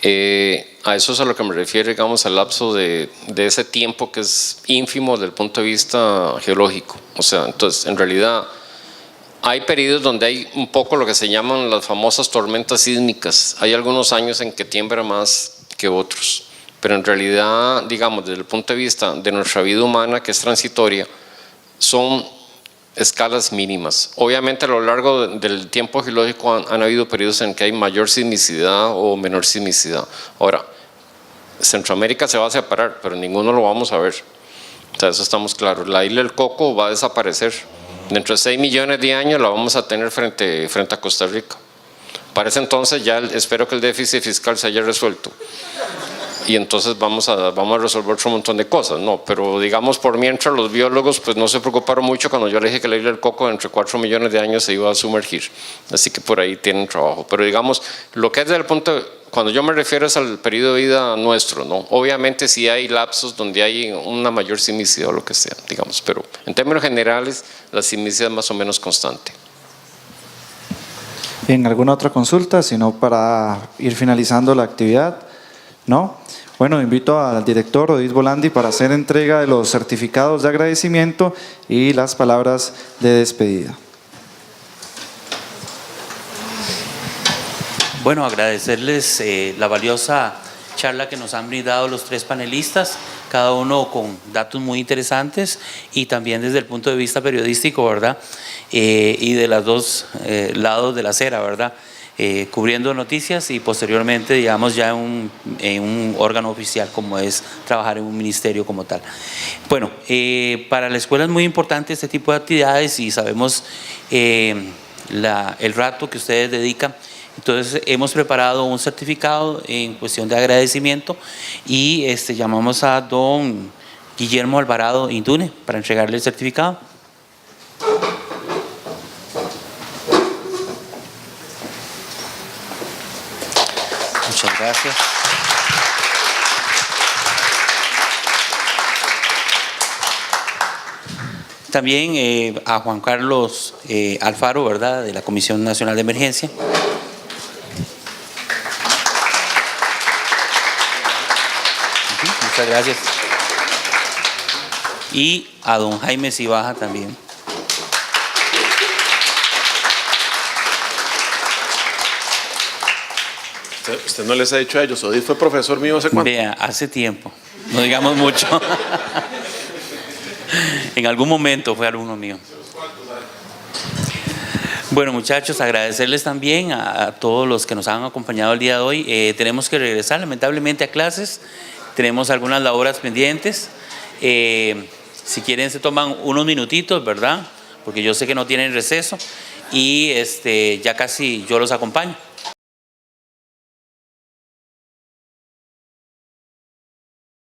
A eso es a lo que me refiero, digamos, al lapso de ese tiempo que es ínfimo desde el punto de vista geológico. O sea, entonces, en realidad, hay periodos donde hay un poco lo que se llaman las famosas tormentas sísmicas. Hay algunos años en que tiembla más que otros. Pero en realidad, digamos, desde el punto de vista de nuestra vida humana, que es transitoria, son escalas mínimas. Obviamente a lo largo del tiempo geológico han habido periodos en que hay mayor sismicidad o menor sismicidad. Ahora, Centroamérica se va a separar, pero ninguno lo vamos a ver. O sea, eso estamos claros. La isla del Coco va a desaparecer. Dentro de 6 millones de años la vamos a tener frente a Costa Rica. Para ese entonces ya espero que el déficit fiscal se haya resuelto. Y entonces vamos a resolver otro montón de cosas, ¿no? Pero digamos, por mientras los biólogos pues no se preocuparon mucho cuando yo le dije que la isla del Coco entre 4 millones de años se iba a sumergir. Así que por ahí tienen trabajo. Pero digamos, lo que es desde el punto, cuando yo me refiero es al periodo de vida nuestro, ¿no? Obviamente sí hay lapsos donde hay una mayor sismicidad o lo que sea, digamos. Pero en términos generales, la sismicidad es más o menos constante. Bien, ¿alguna otra consulta? Si no, para ir finalizando la actividad, ¿no? Bueno, invito al director Odis Bolandi para hacer entrega de los certificados de agradecimiento y las palabras de despedida. Bueno, agradecerles la valiosa charla que nos han brindado los 3 panelistas, cada uno con datos muy interesantes y también desde el punto de vista periodístico, ¿verdad? Y de los 2 lados de la acera, ¿verdad? Cubriendo noticias y posteriormente, digamos, ya en un órgano oficial como es trabajar en un ministerio como tal. Bueno, para la escuela es muy importante este tipo de actividades y sabemos el rato que ustedes dedican. Entonces hemos preparado un certificado en cuestión de agradecimiento y llamamos a don Guillermo Alvarado Indune para entregarle el certificado. Muchas gracias. También a Juan Carlos Alfaro, ¿verdad?, de la Comisión Nacional de Emergencia. Muchas gracias. Y a don Jaime Cibaja también. Usted no les ha dicho a ellos, Odis fue profesor mío hace cuánto. Vea, hace tiempo, no digamos mucho. En algún momento fue alumno mío. Bueno, muchachos, agradecerles también a todos los que nos han acompañado el día de hoy. Tenemos que regresar lamentablemente a clases, tenemos algunas labores pendientes. Si quieren se toman unos minutitos, ¿verdad? Porque yo sé que no tienen receso y ya casi yo los acompaño.